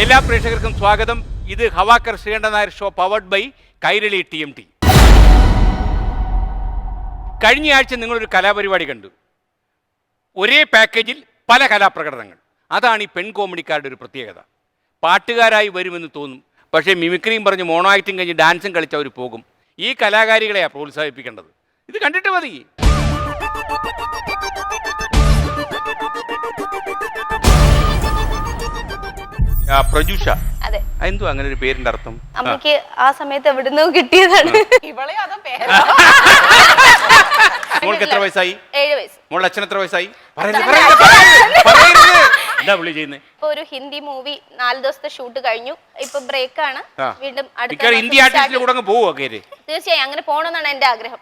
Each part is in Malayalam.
എല്ലാ പ്രേക്ഷകർക്കും സ്വാഗതം. ഇത് ഹവാക്കർ Sreekantan Nair show powered by Kairali TMT. കഴിഞ്ഞ ആഴ്ച നിങ്ങളൊരു കലാപരിപാടി കണ്ടു. ഒരേ പാക്കേജിൽ പല കലാപ്രകടനങ്ങൾ. അതാണ് ഈ പെൺ കോമഡിക്കാരുടെ ഒരു പ്രത്യേകത. പാട്ടുകാരായി വരുമെന്ന് തോന്നും, പക്ഷേ മിമിക്രിയും പറഞ്ഞ് മോണോ ആക്ടിങ് കഴിഞ്ഞ് ഡാൻസും കളിച്ച് അവർ പോകും. ഈ കലാകാരികളെയാണ് പ്രോത്സാഹിപ്പിക്കേണ്ടത്. ഇത് കണ്ടിട്ട് മതി. പ്രജുഷ, എന്തോ അങ്ങനെ ഒരു പേരിന്റെ അർത്ഥം? അമ്മയ്ക്ക് ആ സമയത്ത് എവിടുന്നോ കിട്ടിയതാണ്. മോൾക്ക് എത്ര വയസ്സായി? 7 വയസ്സ്. മോളുടെ അച്ഛൻ എത്ര വയസ്സായി? എന്താ പുള്ളി ചെയ്യുന്നത്? ഇപ്പൊ ഒരു ഹിന്ദി മൂവി 4 ദിവസത്തെ ഷൂട്ട് കഴിഞ്ഞു. ഇപ്പൊ ബ്രേക്ക് ആണ്. വീണ്ടും ഹിന്ദി ആർട്ടിസ്റ്റിന്റെ കൂടെ പോവോ? തീർച്ചയായും അങ്ങനെ പോകണമെന്നാണ് എന്റെ ആഗ്രഹം.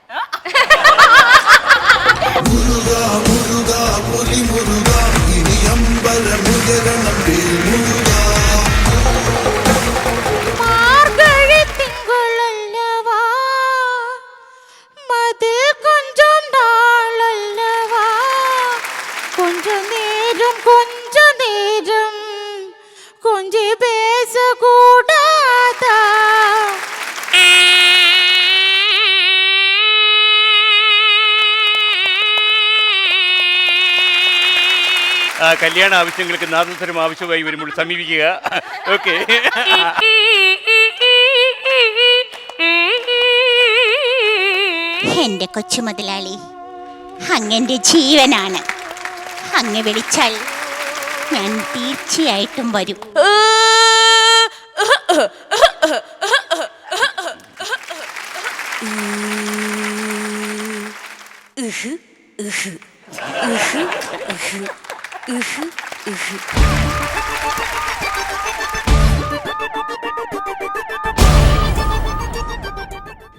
കല്യാണ ആവശ്യങ്ങൾക്ക് നാദസ്വരം ആവശ്യമായി വരുമ്പോൾ സമീപിക്കുക. ഓക്കെ. എന്റെ കൊച്ചു മുതലാളി, അങ്ങന്റെ ജീവനാണ്. അങ്ങ് വിളിച്ചാൽ ഞാൻ തീർച്ചയായിട്ടും വരും.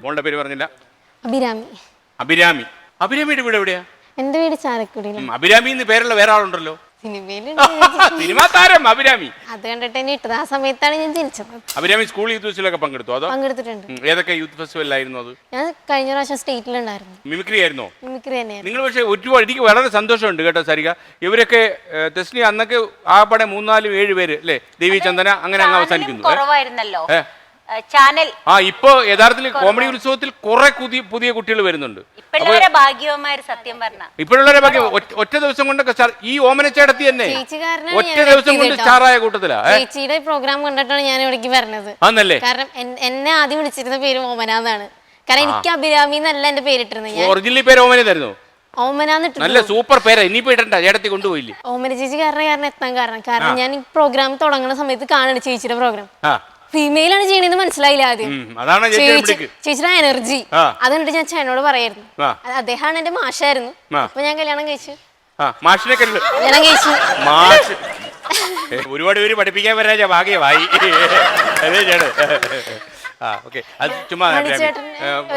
മോളുടെ പേര് പറഞ്ഞില്ല. അഭിരാമി. അഭിരാമി. അഭിരാമിയുടെ വീട് എവിടെയാ? എന്റെ വീട് ചാലക്കുടി. അഭിരാമി എന്ന് പേരുള്ള വേറെ ആളുണ്ടല്ലോ. സിനിമാ താരം അഭിരാമി. അത് കണ്ടിട്ട് എന്നെ ഇട്ടത്. ആ സമയത്താണ് ഞാൻ ജനിച്ചത്. അഭിരാമി സ്കൂൾ യൂത്ത് ഫെസ്റ്റിവലൊക്കെ പങ്കെടുത്തു? അതോ പങ്കെടുത്തിട്ടുണ്ട്. ഏതൊക്കെ യൂത്ത് ഫെസ്റ്റിവലായിരുന്നു അത്? ഞാൻ കഴിഞ്ഞ പ്രാവശ്യം സ്റ്റേറ്റിലുണ്ടായിരുന്നു. മിമിക്രി ആയിരുന്നോ? മിമിക്രി തന്നെയായിരുന്നു. നിങ്ങൾ പക്ഷേ ഒരുപാട്, എനിക്ക് വളരെ സന്തോഷമുണ്ട് കേട്ടോ സരിക. ഇവരൊക്കെ തെസ്നി അന്നൊക്കെ ആകപ്പാടെ 3, 4, 7 പേര് അല്ലേ? ദേവി ചന്ദന അങ്ങനെ അങ്ങ് അവസാനിക്കുന്നു. ചാനൽ ഇപ്പൊ യഥാർത്ഥത്തിൽ കോമഡി ഉത്സവത്തിൽ കുറെ പുതിയ കുട്ടികൾ വരുന്നുണ്ട്. ഭാഗ്യവന്മാര് സത്യം പറഞ്ഞ ഇപ്പോഴുള്ളവരെ ഭാഗ്യം. ഒറ്റ ദിവസം കൊണ്ടൊക്കെ ഈ ഓമനച്ചേടത്തി തന്നെ ഒറ്റ ദിവസം കൊണ്ട് സ്റ്റാറായ കൂട്ടത്തിലാ. ചേച്ചിയുടെ പ്രോഗ്രാം കണ്ടിട്ടാണ് ഞാൻ ഇവിടേക്ക് വരുന്നത്. ആന്നല്ലേ? കാരണം എന്നെ ആദ്യം വിളിച്ചിരുന്ന പേര് ഓമന എന്നാണ്. കാരണം എനിക്ക് അഭിരാമി എന്നല്ല എന്റെ പേരിട്ടിരുന്നത്. ഒറിജിനൽ പേര് ഓമന തരുന്നു. ഓമന നല്ല സൂപ്പർ പേരാ. ഇനിയിപ്പോ ഇടണ്ട, ചേട്ടത്തി കൊണ്ടുപോയില്ലേ? ഓമന ചേച്ചി കാരണം എത്താൻ കാരണം ഞാൻ ഈ പ്രോഗ്രാം തുടങ്ങുന്ന സമയത്ത് കാണുന്നു ചേച്ചിയുടെ പ്രോഗ്രാം. ഫീമെയിൽ ആണ് ചെയ്യണെന്ന് മനസ്സിലായില്ല ആദ്യം. ചേച്ചിയുടെ എനർജി അത് കണ്ടിട്ട് ഞാൻ ചേട്ടനോട് പറയായിരുന്നു. അദ്ദേഹമാണ് എന്റെ മാഷായിരുന്നു. അപ്പൊ ഞാൻ കല്യാണം കഴിച്ചു. കല്യാണം കഴിച്ചു. ഒരുപാട് പേര് പഠിപ്പിക്കാൻ വരാ ഭാഗ്യമായി.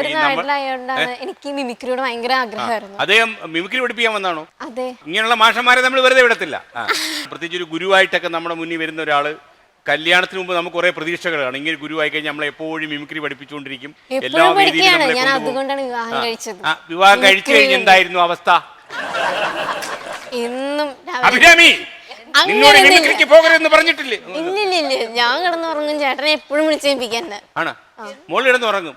ഒരു നാട്ടിലായോണ്ടാണ് എനിക്ക് മിമിക്രിയോട് ഭയങ്കര ആഗ്രഹമായിരുന്നു. അദ്ദേഹം മിമിക്രി പഠിപ്പിക്കാൻ വന്നാണോ? അതെ. ഇങ്ങനെയുള്ള മാഷന്മാരെ നമ്മൾ വെറുതെ വിടത്തില്ല. പ്രത്യേകിച്ച് ഒരു ഗുരുവായിട്ടൊക്കെ നമ്മുടെ മുന്നിൽ വരുന്ന ഒരാള്. കല്യാണത്തിന് മുമ്പ് നമുക്ക് കുറെ പ്രതീക്ഷകളാണ്. ഇങ്ങനെ ഗുരുവായി കഴിഞ്ഞാൽ നമ്മളെ എപ്പോഴും മിമിക്രി പഠിപ്പിച്ചുകൊണ്ടിരിക്കും. എല്ലാ വേദിയിലും വിവാഹം കഴിച്ചു കഴിഞ്ഞ എന്തായിരുന്നു അവസ്ഥ? അഭിരാമി, നിന്നോട് മിമിക്രിക്ക് പോകരുതെന്ന് പറഞ്ഞിട്ടില്ലേ? ഇല്ലില്ല, ഞാൻ കിടന്നുറങ്ങും. ചേട്ടനെ എപ്പോഴും വിളിച്ചേൽപ്പിക്കാൻ ആണ്. മോള് കിടന്നുറങ്ങും.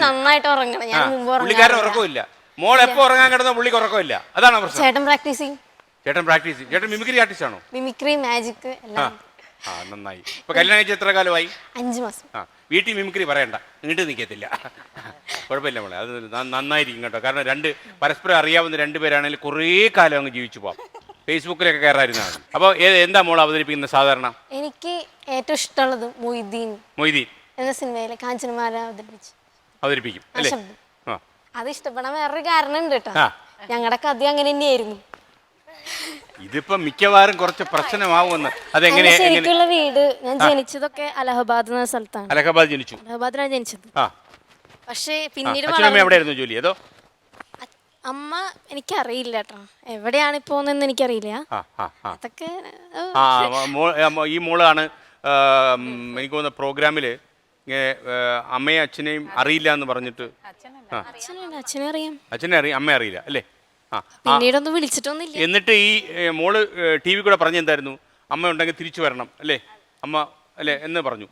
നന്നായിട്ട് ഉറങ്ങണം. ഞാൻ മുമ്പ് പുള്ളിക്കാരൻ ഉറക്കമില്ല. മോൾ എപ്പോ ഉറങ്ങാൻ കിടന്ന പുള്ളിക്ക് ഉറക്കമില്ല. അതാണ് പ്രശ്നം. ചേട്ടൻ പ്രാക്ടീസ് ചെയ്യും. ചേട്ടൻ മിമിക്രി ആർട്ടിസ്റ്റ് ആണോ? മിമിക്രി, മാജിക് എല്ലാം. നന്നായി. ഇപ്പൊ കല്യാണം കഴിച്ച് എത്ര കാലമായി? 5 മാസം. വീട്ടിൽ മിമിക്രി പറയണ്ട, ഇങ്ങോട്ട് നിൽക്കത്തില്ല. കുഴപ്പമില്ല മോളെ, അത് നന്നായിരിക്കും കേട്ടോ. കാരണം പരസ്പരം അറിയാവുന്ന 2 പേരാണെങ്കിൽ കുറേ കാലം അങ്ങ് ജീവിച്ചു പോവാം. ഫേസ്ബുക്കിലൊക്കെ കയറായിരുന്നാണ്. അപ്പോൾ എന്താ മോൾ അവതരിപ്പിക്കുന്നത് സാധാരണ? എനിക്ക് ഏറ്റവും ഇഷ്ടമുള്ളത് മൊയ്തീൻ എന്ന സിനിമയിലെ കാഞ്ചനമാല അവതരിപ്പിക്കും അല്ലേ? അത് ഇഷ്ടപ്പെടാൻ വേറൊരു കാരണം ഉണ്ട് കേട്ടോ. ഞങ്ങളുടെ കഥ അങ്ങനെ തന്നെയായിരുന്നു. ഇതിപ്പോ മിക്കവാറും കുറച്ച് പ്രശ്നമാവുമെന്ന്. അതെങ്ങനെയാ? ശരിക്കുള്ള വീട് ഞാൻ ജനിച്ചതൊക്കെ അലഹബാദ് എന്ന സ്ഥലത്താണ്. അലഹബാദിലാണ് ജനിച്ചത്. പക്ഷേ പിന്നീട് എവിടെയായിരുന്നു ജോലി? അതോ അമ്മ എനിക്കറിയില്ല കേട്ടോ, എവിടെയാണ് ഇപ്പോന്ന് എനിക്കറിയില്ല. അതൊക്കെ ഈ മോളാണ് എനിക്ക് തോന്നുന്ന പ്രോഗ്രാമില് അമ്മയും അച്ഛനെയും അറിയില്ല എന്ന് പറഞ്ഞിട്ട്. അച്ഛനെ അറിയാം, അമ്മയെ അറിയില്ല അല്ലേ? പിന്നീടൊന്നും വിളിച്ചിട്ടൊന്നുമില്ല. എന്നിട്ട് ഈ മോള് ടി വി കൂടെ പറഞ്ഞെന്തായിരുന്നു? അമ്മ ഉണ്ടെങ്കിൽ തിരിച്ചു വരണം അല്ലേ? അമ്മ അല്ലേ എന്ന് പറഞ്ഞു.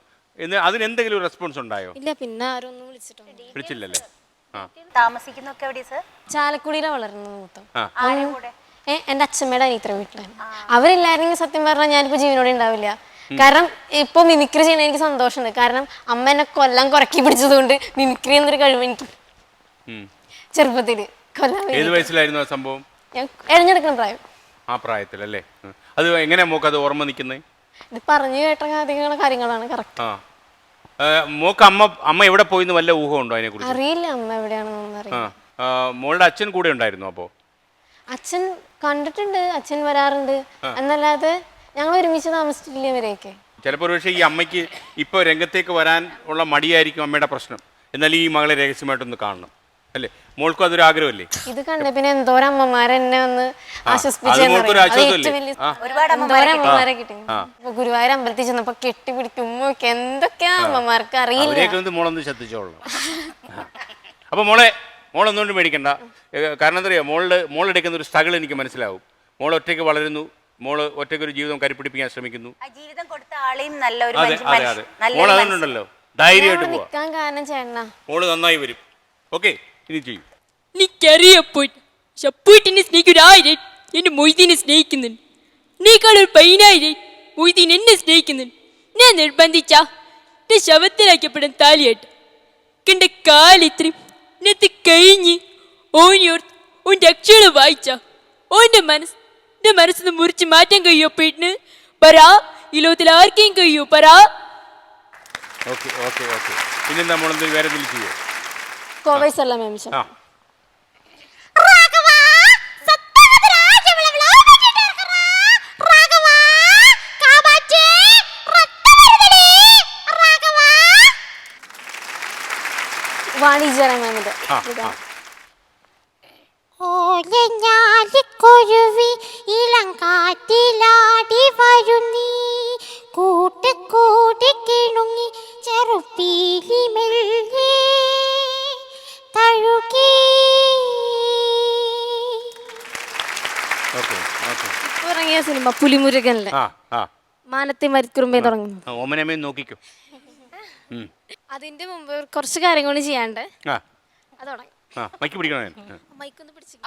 അതിനെന്തെങ്കിലും റെസ്പോൺസ് ഉണ്ടായോ? ഇല്ല, പിന്നെ ആരും ഒന്നും വിളിച്ചിട്ടുണ്ട്. വിളിച്ചില്ലല്ലേ? താമസിക്കുന്നൊക്കെ എവിടെ സർ? ചാലക്കുടിയിലാണ് വളർന്നത് മൊത്തം. ആരുടെ കൂടെ? എന്റെ അച്ഛമ്മയുടെ അനിയത്തിയുടെ വീട്ടിലാണ്. അവരില്ലായിരുന്നെങ്കിൽ സത്യം പറഞ്ഞാൽ ഞാനിപ്പോ ജീവനോടെ ഉണ്ടാവില്ല. കാരണം ഇപ്പൊ മിമിക്രി ചെയ്യണ എനിക്ക് സന്തോഷമുണ്ട്. കാരണം അമ്മ എന്നെ കൊല്ലം കുറക്കി പിടിച്ചതുകൊണ്ട് മിമിക്രി എന്നൊരു കഴിവ് എനിക്ക് ചെറുപ്പത്തില് കൊല്ലാൻ. ഏത് വയസ്സിലായിരുന്നു ആ സംഭവം? ഞാൻ എഴുന്നേൽക്കുന്ന പ്രായം. ആ പ്രായത്തിലല്ലേ? അത് എങ്ങനെയാ മോക്ക് അത് ഓർമ്മ നിൽക്കുന്നത്? ഇത് പറഞ്ഞു കേട്ട കാര്യങ്ങളാണ് കറക്റ്റ്. മോക്ക് അമ്മ എവിടെ പോയിന്ന് വല്ല ഊഹം ഉണ്ടോ അതിനെ കുറിച്ച്? അറിയില്ല അമ്മ എവിടെയാണെന്നൊന്നും അറിയില്ല. മോളുടെ അച്ഛൻ കൂടെ ഉണ്ടായിരുന്നു അപ്പോ? അച്ഛൻ കണ്ടിട്ടുണ്ട്, അച്ഛൻ വരാറുണ്ട് എന്നല്ലാതെ ഞങ്ങൾ ഒരുമിച്ച് താമസിച്ചിട്ടില്ല ഇവരെയൊക്കെ. ചിലപ്പോൾ ഒരു പക്ഷേ ഈ അമ്മയ്ക്ക് ഇപ്പൊ രംഗത്തേക്ക് വരാൻ ഉള്ള മടിയായിരിക്കും അമ്മയുടെ പ്രശ്നം. എന്നാൽ ഈ മകളെ രഹസ്യമായിട്ടൊന്ന് കാണണം അല്ലേ? മോൾക്കും അതൊരു ആഗ്രഹമല്ലേ? ഇത് കണ്ട പിന്നെ എന്തോരം അമ്മമാരെ എന്നെ ഒന്ന് അമ്മമാരെ കിട്ടി. ഗുരുവായൂർ അമ്പലത്തിൽ ചെന്നപ്പോ കെട്ടിപ്പിടിക്കും ഉമ്മയൊക്കെ എന്തൊക്കെയാ അമ്മമാർക്ക് അറിയില്ല. മോളൊന്ന് ശ്രദ്ധിച്ചോളാം. അപ്പൊ മോളൊന്നുകൊണ്ട് മേടിക്കണ്ട. കാരണം എന്താ പറയുക, മോളെടുക്കുന്ന ഒരു സ്ട്രഗിൾ എനിക്ക് മനസ്സിലാവും. മോൾ ഒറ്റയ്ക്ക് വളരുന്നു, മോള് ഒറ്റയ്ക്ക് ഒരു ജീവിതം കരുപ്പിടിപ്പിക്കാൻ ശ്രമിക്കുന്നു. ജീവിതം കൊടുത്ത ആളെയും നല്ലൊരു മോൾ അതുകൊണ്ടല്ലോ ധൈര്യമായിട്ട് പോവാ. കാരണം ചേട്ടനാ മോള് നന്നായി വരും. ഓക്കെ, ഇനി ചെയ്യും. നീക്കറിയപ്പോയിട്ടിനെ സ്നേഹിക്കൊരായിരം എന്റെ മൊയ്തീനെ സ്നേഹിക്കുന്നുണ്ട്. നീക്കാളൊരു 10,000 മൊയ്തീൻ എന്നെ സ്നേഹിക്കുന്നുണ്ട്. ഞാൻ നിർബന്ധിച്ച എന്റെ ശവത്തിലാക്കപ്പെടാൻ താലിയായിട്ട് എന്റെ കാലിത്രയും എന്നത് കഴിഞ്ഞ് ഓനോർത്ത് ഓൻ്റെ അക്ഷരം വായിച്ച ഓൻ്റെ മനസ്സിന് മുറിച്ച് മാറ്റാൻ കഴിയോ പോയിട്ടിന് പറാ? ഈ ലോകത്തിൽ ആർക്കെയും കഴിയോ പറാ? ഇനി നമ്മളെന്ത് വേറെ ചെയ്യോ? കോവൈസല്ല മേമിച്ച വാണിജ്യരായ മാമിന്റെ ഓലഞ്ഞാലിക്കൊരുവി ഇളങ്കാറ്റിലാടി വരുന്നീ കൂട്ടി കിണുങ്ങി ചെറുപ്പീലി മെല്ലെ തഴുകി. ഇറങ്ങിയ സിനിമ പുലിമുരുകനിലെ മാനത്തെ മരിക്കുറുമ്പേ തുടങ്ങുന്നു. ഓമനമ്മേ നോക്കിക്കോ. അതിന്റെ മുമ്പ് കുറച്ച് കാര്യങ്ങൾ ചെയ്യാണ്ട് അത് തുടങ്ങി. മൈക്ക് പിടിക്കണോ? മൈക്കൊന്ന് പിടിച്ചില്ല.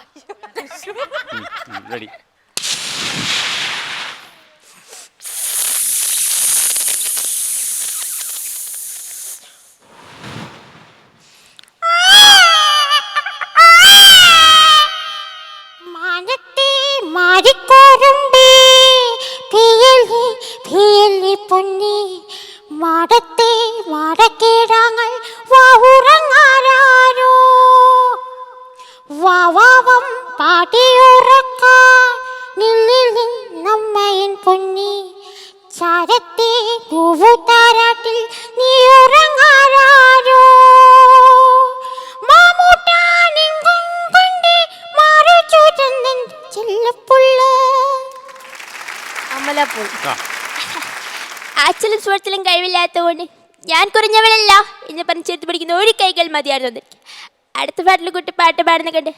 റെഡി. മാനത്തെ മാരിക്കോരുമ്പേ പിയലി പൊന്നി മാടത്തെ മാടക്കേടാങ്ങൾ വാവുറങ്ങാരോ വാവാവം പാടിയുറക്കാൻ നിന്നിൽ നമ്മയൻ പൊന്നി ചാരത്തെ നോവു താരാട്ടിൽ നീ ഉറങ്ങാരോ മാമൂട്ടാനെങ്കും കൊണ്ട് മാറു ചൂറ്റന്നൻ ചെല്ലപ്പുള്ള അമലപ്പോൾ. അച്ഛനും സുഹൃത്തിലും കഴിവില്ലാത്തതുകൊണ്ട് ഞാൻ കുറഞ്ഞവളല്ല എന്ന് പറഞ്ഞ് ചേർത്ത് പഠിക്കുന്ന ഒരു കൈകൾ മതിയായിരുന്നു. അടുത്ത പാട്ടിൽ കുട്ടി പാട്ട് പാടുന്ന കണ്ട്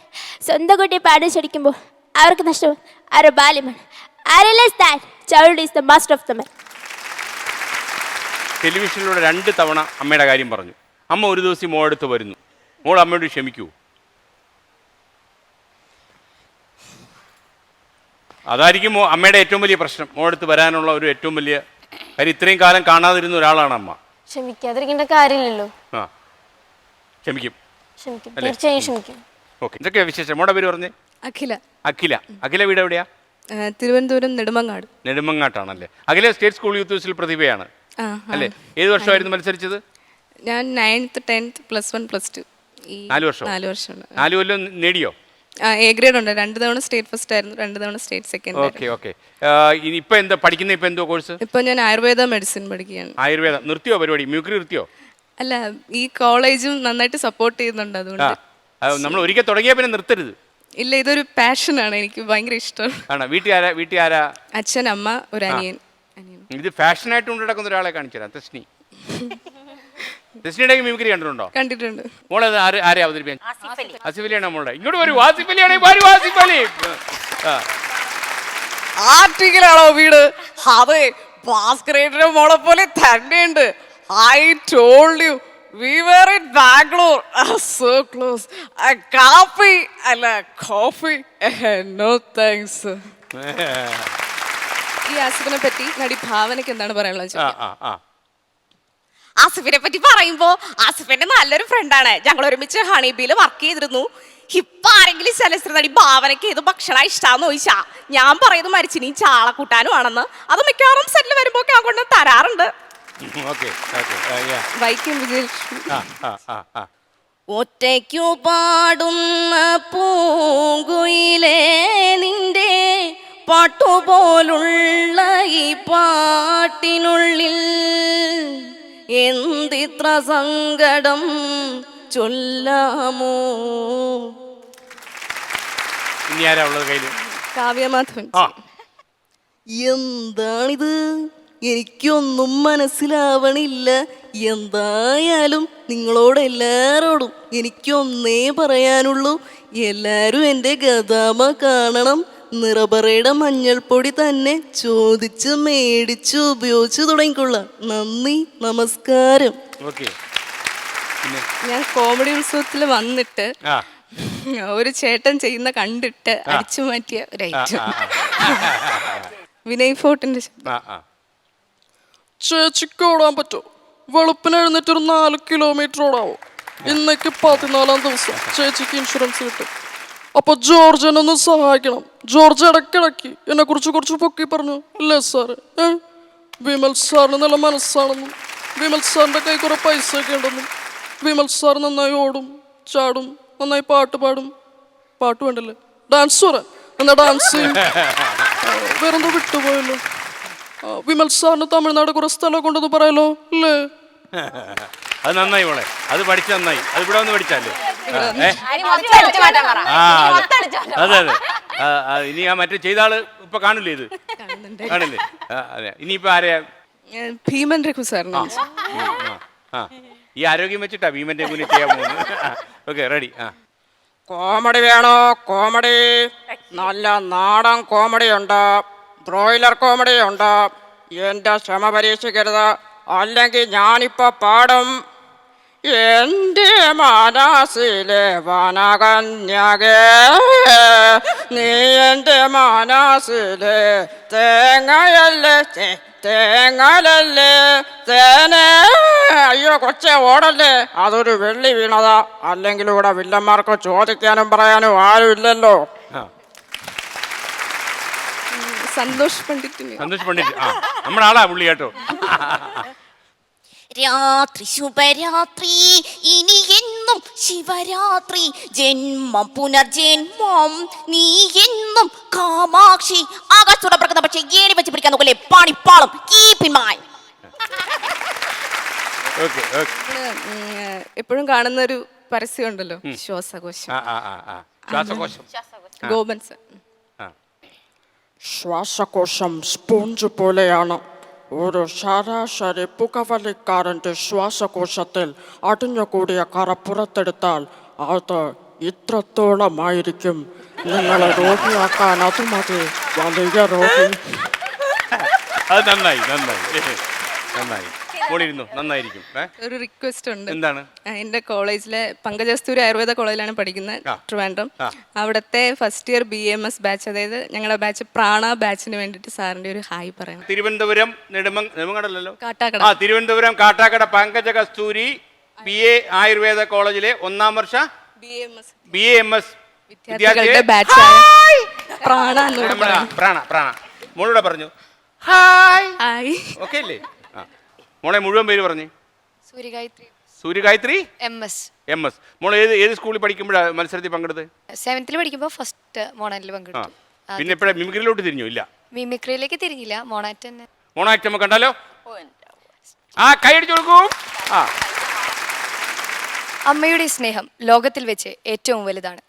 സ്വന്തം കുട്ടി പാടാൻ ശ്രമിക്കുമ്പോൾ അവർക്ക് നഷ്ടവും അവരുടെ ബാല്യമാണ്. ടെലിവിഷനിലൂടെ 2 തവണ അമ്മയുടെ കാര്യം പറഞ്ഞു. അമ്മ ഒരു ദിവസം മോളടുത്ത് വരുന്നു. മോൾ അമ്മയോട് ക്ഷമിക്കൂ? അതായിരിക്കും അമ്മയുടെ ഏറ്റവും വലിയ പ്രശ്നം. മോളടുത്ത് വരാനുള്ള ഒരു ഏറ്റവും വലിയ കാര്യം. ഇത്രയും കാലം കാണാതിരുന്ന ഒരാളാണ് അമ്മ. ക്ഷമിക്കാതിരിക്കേണ്ട കാര്യമില്ലല്ലോ. ക്ഷമിക്കും. തീർച്ചയായും ക്ഷമിക്കും. ഓക്കെ, ഇതൊക്കെയാ വിശേഷം. മോളുടെ പേര് പറഞ്ഞേ? അഖില വീട് എവിടെയാ? തിരുവനന്തപുരം നെടുമങ്ങാട്ടാണല്ലേ? അഖില സ്റ്റേറ്റ് സ്കൂൾ യൂത്ത് ഫെസ്റ്റിൽ പ്രതിഭയാണ് അല്ലേ? ഏത് വർഷമായിരുന്നു മത്സരിച്ചത്? ഞാൻ 9th 10th +1 +2 4 വർഷം. 4 കൊല്ലം നേടിയോ? എ ഗ്രേഡ് ഉണ്ട്. 2 തവണ സ്റ്റേറ്റ് ഫസ്റ്റ് ആയിരുന്നു, 2 തവണ സ്റ്റേറ്റ് സെക്കൻഡ്. ഓക്കെ. ഇപ്പൊ എന്താ പഠിക്കുന്ന? ഇപ്പൊ എന്തോ കോഴ്സ്? ഇപ്പൊ ഞാൻ ആയുർവേദ മെഡിസിൻ പഠിക്കുകയാണ്. ആയുർവേദം നിർത്തിയോ പരിപാടി? മ്യൂക്രി നിർത്തിയോ? അല്ല, ഈ കോളേജും നന്നായിട്ട് സപ്പോർട്ട് ചെയ്യുന്നുണ്ട്. അതുകൊണ്ട് നമ്മൾ ഒരിക്കൽ തുടങ്ങിയാൽ പിന്നെ നിർത്തരുത്. ഇല്ല, ഇതൊരു പാഷനാണ്, എനിക്ക് ഭയങ്കര ഇഷ്ടമാണ്. വീട്ടിൽ ആരാ? അച്ഛൻ, അമ്മ, ഒരു അനിയൻ. ഇത് ഫാഷനായിട്ട് കൊണ്ട് നടക്കുന്ന ഒരാളെ കാണിച്ചു തരാം. തെസ്നിയുടെ മ്യൂക്രി കണ്ടിട്ടുണ്ടോ? കണ്ടിട്ടുണ്ട്. മോളെ ആരെ അവതരിപ്പിക്കാൻ? ആസിഫ് അലിയാണ് മോളുടെ. ഇങ്ങോട്ട് വരൂ. ആസിഫ് അലിയാണ്. ആസിഫ് അലി ആറ്റിങ്ങിലാണോ വീട്? അതെ, ഭാസ്കരേട്ടന്റെ മോളെ പോലെ തന്നെയുണ്ട്. I told you we were in Bangalore, so close. കാപ്പി അല്ല കോഫി, നോ താങ്ക്സ്. ഈ ആസിഫിനെ പറ്റി നടി ഭാവനയ്ക്ക് എന്താണ് പറയാനുള്ളത്? ആസിഫിനെ പറ്റി പറയുമ്പോ ആസിഫിന്റെ നല്ലൊരു ഫ്രണ്ടാണ്. ഞങ്ങൾ ഒരുമിച്ച് ഹണിബിയിൽ വർക്ക് ചെയ്തിരുന്നു. ഇപ്പൊ ആരെങ്കിലും ചലച്ചിത്ര നടി ഭാവനയ്ക്ക് ഏത് ഭക്ഷണം ഇഷ്ടാന്ന് ചോദിച്ചാ ഞാൻ പറയുന്നത് മരിച്ചിനി ചാളക്കൂട്ടാനും ആണെന്ന്. അത് മിക്കവാറും സെറ്റിൽ വരുമ്പോ ഞാൻ കൊണ്ട് തരാറുണ്ട്. വൈക്കം വിജയലക്ഷ്മി. ഒറ്റയ്ക്കു പാടുന്ന പൂങ്കുയിലേ നിന്റെ പാട്ടുപോലുള്ള ഈ പാട്ടിനുള്ളിൽ എന്തിത്ര സങ്കടം ചൊല്ലാമോ. ഇനി ആരാ ഉള്ളത് കയ്യില്? കാവ്യമാധവൻ. എന്താണിത്, എനിക്കൊന്നും മനസ്സിലാവണില്ല. എന്തായാലും നിങ്ങളോട് എല്ലാരോടും എനിക്കൊന്നേ പറയാനുള്ളൂ, എല്ലാരും എൻ്റെ ഗദാമ കാണണം. നിറബറയുടെ മഞ്ഞൾപ്പൊടി തന്നെ ചോദിച്ച് മേടിച്ച് ഉപയോഗിച്ച് തുടങ്ങിക്കൊള്ളാം. നന്ദി, നമസ്കാരം. ഞാൻ കോമഡി ഉത്സവത്തിൽ വന്നിട്ട് ഒരു ചേട്ടൻ ചെയ്യുന്ന കണ്ടിട്ട് അടിച്ചു മാറ്റിയ ഒരു ഐറ്റം. വിനയ് ഫോർട്ടിന്റെ ചേച്ചിക്ക് ഓടാൻ പറ്റുമോ? വെളുപ്പിന് എഴുന്നേറ്റൊരു 4 കിലോമീറ്റർ ഓടാവോ? ഇന്നേക്ക് 14-ാം ദിവസം ചേച്ചിക്ക് ഇൻഷുറൻസ് കിട്ടും. അപ്പൊ ജോർജ് എന്നെ ഒന്ന് സഹായിക്കണം. ജോർജ് ഇടയ്ക്കിടയ്ക്ക് എന്നെ കുറിച്ച് കുറച്ച് പൊക്കി പറഞ്ഞു. ഇല്ലേ സാറ്, വിമൽ സാറിന് നല്ല മനസ്സാണെന്നും വിമൽ സാറിന്റെ കൈ കുറെ പൈസ ഒക്കെ ഉണ്ടെന്നും വിമൽ സാർ നന്നായി ഓടും, ചാടും, നന്നായി പാട്ട് പാടും. പാട്ട് വേണ്ടല്ലേ, ഡാൻസ് പറ, എന്നാ ഡാൻസ് ചെയ്യും. വേറെന്തോ വിട്ടുപോയല്ലോ. വിമൽ സാറിന് തമിഴ്നാട് കുറെ സ്ഥലം കൊണ്ടെന്ന് പറയല്ലോ, ഇല്ലേ? അത് നന്നായി മോളെ, അത് പഠിച്ച നന്നായി. അത് ഇവിടെ വന്ന് പഠിച്ചല്ലേ? അതെ അതെ. ഇനി ആ മറ്റേ ചെയ്ത ആള് ഇപ്പൊ കാണില്ലേ? ഇത് കാണില്ലേ? അതെ. ഇനിയിപ്പോ ആരെയാ? ഭീമൻ രഘു സാറിന്. ഈ ആരോഗ്യം വെച്ചിട്ടാ ഭീമൻ രഘുവിനെ ചെയ്യാൻ പോകുന്നത്. Okay, ready. കോമഡി വേണോ? കോമഡി നല്ല നാടൻ കോമഡി ഉണ്ട്, ബ്രോയിലർ കോമഡി ഉണ്ട്. എൻ്റെ ക്ഷമ പരീക്ഷിക്കരുത്, അല്ലെങ്കിൽ ഞാനിപ്പോൾ പാടും. എൻ്റെ മനസ്സിലെ വനകന്യകേ, നീ എൻ്റെ മനസ്സിലെ തേങ്ങയല്ലേ, തേങ്ങലല്ലേ തേനേ. അയ്യോ കൊച്ചെ ഓടല്ലേ, അതൊരു വെള്ളി വീണതാ. അല്ലെങ്കിൽ ഇവിടെ വില്ലന്മാർക്ക് ചോദിക്കാനും പറയാനും ആരും ഇല്ലല്ലോ. സന്തോഷ് പണ്ഡിറ്റ്. സന്തോഷ് പണ്ഡിറ്റ് നമ്മുടെ ആളാ പുള്ളി കേട്ടോ. രാത്രി ശുഭരാത്രി, ഇനി എന്നും ശിവരാത്രി, ജന്മം പുനർജന്മം, നീ എന്നും കാമാക്ഷി. ആകാശത്തോടെ പറക്കുന്ന പക്ഷേ ഏണി വെച്ച് പിടിക്കാൻ നോക്കല്ലേ പാണിപ്പാളും. Keep in mind. എപ്പോഴും കാണുന്ന ഒരു പരസ്യം ഉണ്ടല്ലോ, ശ്വാസകോശം. ഗോപൻ സർ. ശ്വാസകോശം സ്പോഞ്ച് പോലെയാണ്. ഒരു ശരാശരി പുകവലിക്കാരൻ്റെ ശ്വാസകോശത്തിൽ അടിഞ്ഞുകൂടിയ കറ പുറത്തെടുത്താൽ അത് ഇത്രത്തോളമായിരിക്കും. നിങ്ങളെ രോഗിയാക്കാൻ അത് മതി, വലിയ രോഗി. അത് നന്നായി നന്നായി നന്നായി. നന്നായിരിക്കും. ഒരു റിക്വസ്റ്റ് ഉണ്ട്. എന്താണ്? എൻ്റെ കോളേജിലെ പങ്കജസ്തൂരി ആയുർവേദ കോളേജിലാണ് പഠിക്കുന്നത്, ട്രിവാൻഡ്രം. അവിടുത്തെ ഫസ്റ്റ് ഇയർ BAMS ബാച്ച്, അതായത് ഞങ്ങളുടെ ബാച്ച് പ്രാണ ബാച്ചിന് വേണ്ടിയിട്ട് സാറിന്റെ ഒരു ഹായ് പറയണം. തിരുവനന്തപുരം നെടുമങ്ങടല്ലോ, കാട്ടാക്കട. തിരുവനന്തപുരം കാട്ടാക്കട പങ്കജ കസ്തൂരി BA ആയുർവേദ കോളേജിലെ 1-ാം വർഷ BAMS വിദ്യാർത്ഥികളുടെ ബാച്ചായ പ്രാണ. പ്രാണ മോളൂടെ പറഞ്ഞു ഹായ്. ഹായ്. ഓക്കെ അല്ലേ? മോളെ മുഴുവൻ പേര് പറഞ്ഞു. സൂര്യഗായത്രി MS. മോൾ ഏത് സ്കൂളിൽ പഠിക്കുമ്പോഴാണ് മത്സരത്തിൽ പങ്കെടുത്ത്? 7th പഠിക്കുമ്പോൾ ഫസ്റ്റ് മോണാറ്റിൽ പങ്കെടുത്തു. പിന്നെ എപ്പോഴാ മിമിക്രിയിലോട്ട് തിരിഞ്ഞു? ഇല്ല, മിമിക്രിയിലേക്ക് തിരിഞ്ഞില്ല, മോണാറ്റ് തന്നെ. മോണാക്ട് നമുക്ക് കണ്ടാലോ? കൈയടിച്ചു കൊടുക്കൂ. അമ്മയുടെ സ്നേഹം ലോകത്തിൽ വെച്ച് ഏറ്റവും വലുതാണ്.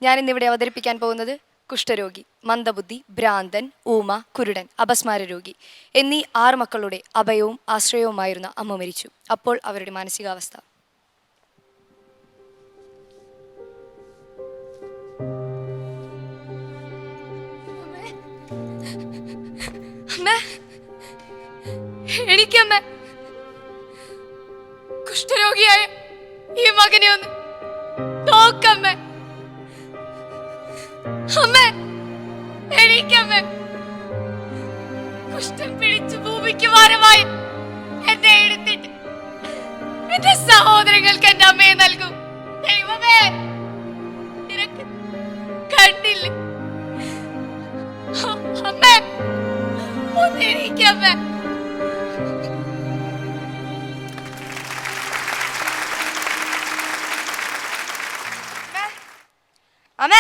ഞാനിന്നിവിടെ അവതരിപ്പിക്കാൻ പോകുന്നത് കുഷ്ഠരോഗി, മന്ദബുദ്ധി, ഭ്രാന്തൻ, ഊമ, കുരുടൻ, അപസ്മാര രോഗി എന്നീ 6 മക്കളുടെ അഭയവും ആശ്രയവുമായിരുന്ന അമ്മ മരിച്ചു. അപ്പോൾ അവരുടെ മാനസികാവസ്ഥ. എണീക്കമ്മ. കുഷ്ഠരോഗിയായ ഈ മകനെ ഒന്ന് നോക്കമ്മ. അമ്മ എണീക്കമ്മ. കുഷ്ഠം പിടിച്ചു ഭൂമിക്ക് ഭാരമായി എന്നെ എടുത്തിട്ട് എന്റെ സഹോദരങ്ങൾക്ക് എന്റെ അമ്മയെ നൽകൂ. ദൈവമേ, നിനക്ക് കണ്ടില്ല. അമ്മ ഒന്ന് എണീക്കമ്മ. അമ്മ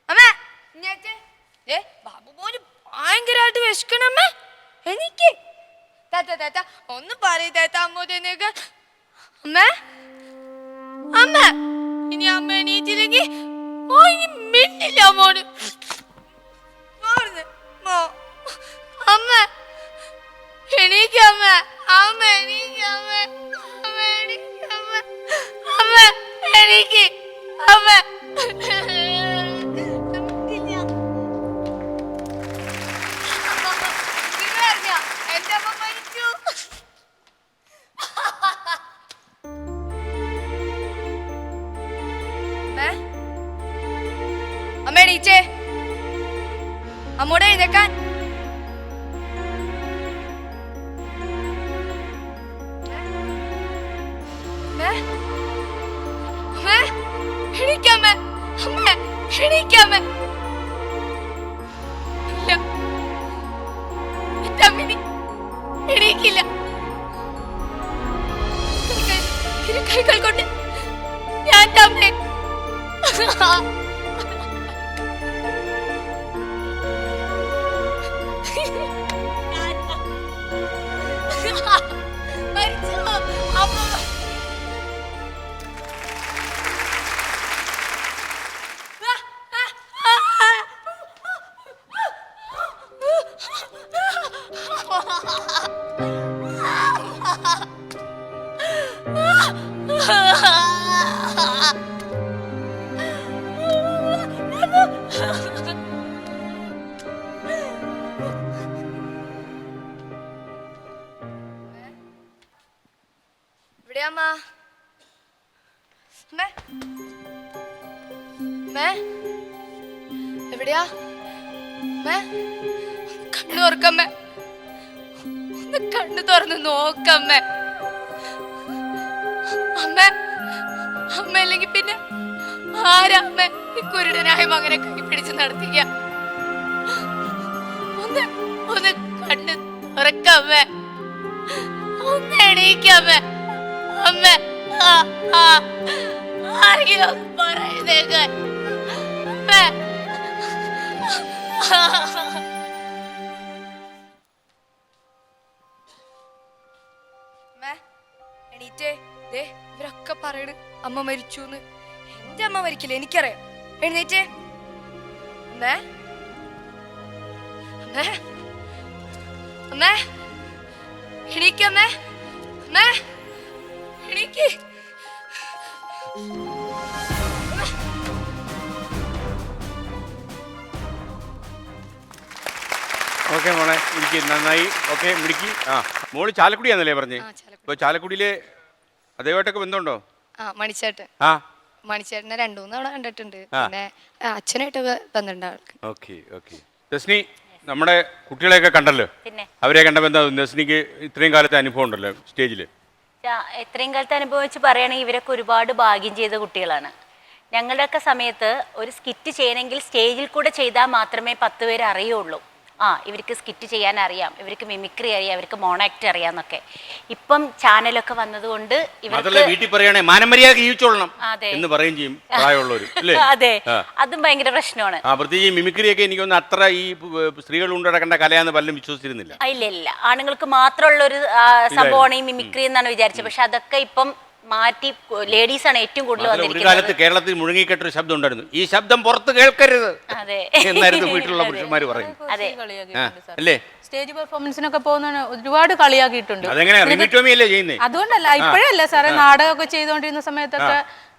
അമ്മ ബാബു മോന് ഭയങ്കരമായിട്ട് വിശക്കണമ്മ. എനിക്ക് ഒന്ന് പറയത്തേത്ത അമ്മൂതേക്ക്. അമ്മ അമ്മ ഇനി അമ്മ എണീറ്റില്ലെങ്കിൽ ഇനി മിണ്ടില്ല മോന്. അമ്മ എണീക്കമ്മ. അമ്മ എണീക്കമ്മ. അമ്മ എണീക്കമ്മ. അമ്മ എണീക്ക്. അമ്മ എന്റെ അമ്മ മരിച്ചു. അമ്മ എണീച്ചേ. അമ്മോടെ എഴുന്നേക്കാൻ. എണീക്കാമേ. അമ്മ എണീക്കാമേ. ഇല്ല, എന്റെ അമ്മിനി എണീക്കില്ല. കൈകൾ കൊണ്ട് ഞാൻ അമ്മേ മരിച്ചു. അമ്മ എവിടെയാ അമ്മ? എവിടെയാ? കണ്ണു തുറക്കമ്മേ. ഒന്ന് കണ്ണു തുറന്ന് നോക്കമ്മേ. അമ്മ അമ്മ അല്ലെങ്കിൽ പിന്നെ ആരമ്മ ഈ കുരുടനായ മകനെ കൈ പിടിച്ച് നടത്തിക്ക? ഒന്ന് ഒന്ന് കണ്ണു തുറക്കമ്മേ. ഒന്ന് എണീക്കമ്മേ. അമ്മ ആരെങ്കിലും പറയുന്നേക്കാൻ. എണീറ്റേ. ഇവരൊക്കെ പറയണ് അമ്മ മരിച്ചു. എന്റെ അമ്മ മരിക്കില്ല, എനിക്കറിയാം. എഴുന്നേറ്റേ. അമ്മേ അമ്മേ അമ്മേ എണീക്കമ്മേ. അമ്മേ എണീക്ക്. ഓക്കെ മോളെ, എനിക്ക് നന്നായി. ഓക്കെ, മിടുക്കി. മോള് ചാലക്കുടിയാന്നല്ലേ പറഞ്ഞേ? ഇപ്പൊ ചാലക്കുടിയിലെ അതേമായിട്ടൊക്കെ ബന്ധമുണ്ടോ? മണിച്ചേട്ടൻ. മണിച്ചേട്ടനെ 2-3 തവണ കണ്ടിട്ടുണ്ട്. പിന്നെ അച്ഛനായിട്ടൊക്കെ ബന്ധമുണ്ട് ആൾക്ക്. Okay okay. ദസ്നി, നമ്മുടെ കുട്ടികളെയൊക്കെ കണ്ടല്ലോ, അവരെ കണ്ടപ്പോൾ എന്താ ദസ്നിക്ക് ഇത്രയും കാലത്തെ അനുഭവം ഉണ്ടല്ലോ സ്റ്റേജില്? ഇത്രയും കാലത്തെ അനുഭവം വെച്ച് പറയുകയാണെങ്കിൽ ഇവരൊക്കെ ഒരുപാട് ഭാഗ്യം ചെയ്ത കുട്ടികളാണ്. ഞങ്ങളുടെയൊക്കെ സമയത്ത് ഒരു സ്കിറ്റ് ചെയ്യണമെങ്കിൽ സ്റ്റേജിൽ കൂടെ ചെയ്താൽ മാത്രമേ 10 പേര് അറിയുള്ളൂ. ഇവർക്ക് സ്കിറ്റ് ചെയ്യാൻ അറിയാം, ഇവർക്ക് മിമിക്രി അറിയാം, ഇവർക്ക് മോണാക്ട് അറിയാന്നൊക്കെ. ഇപ്പം ചാനലൊക്കെ വന്നതുകൊണ്ട് വീട്ടിൽ പറയണേ മാനമര്യാദ ജീവിച്ചോളണം എന്ന് പറയും ചെയ്യും പ്രായമുള്ളവര്. അതെ, അതും ഭയങ്കര പ്രശ്നമാണ്. പ്രത്യേകിച്ച് മിമിക്രി ഒക്കെ എനിക്കൊന്ന് അത്ര ഈ സ്ത്രീകൾ കൊണ്ടുനടക്കേണ്ട കലയാന്ന് പലരും വിശ്വസിച്ചിരുന്നില്ല. ഇല്ല, ആണുങ്ങൾക്ക് മാത്രമുള്ള ഒരു സംഭവമാണ് ഈ മിമിക്രി എന്നാണ് വിചാരിച്ചത്. പക്ഷെ അതൊക്കെ ഇപ്പം മാറ്റി ലേഡീസ് ആണ് ഏറ്റവും കൂടുതൽ വന്നിരിക്കുന്നത്. ഒരു കാലത്ത് കേരളത്തിൽ മുഴുങ്ങിക്കെട്ടൊരു ശബ്ദം ഉണ്ടായിരുന്നു, ഈ ശബ്ദം പുറത്ത് കേൾക്കരുത് എന്നായിരുന്നു വീട്ടിലുള്ള പുരുഷന്മാര് പറയും. അല്ലേ? സ്റ്റേജ് പെർഫോമൻസിനൊക്കെ പോകുന്ന ഒരുപാട് കളിയാക്കിയിട്ടുണ്ട്. അതെങ്ങനെയാ ചെയ്യുന്നത്? അതുകൊണ്ടല്ല, ഇപ്പോഴല്ല സാറേ, നാടകമൊക്കെ ചെയ്തുകൊണ്ടിരുന്ന സമയത്തൊക്കെ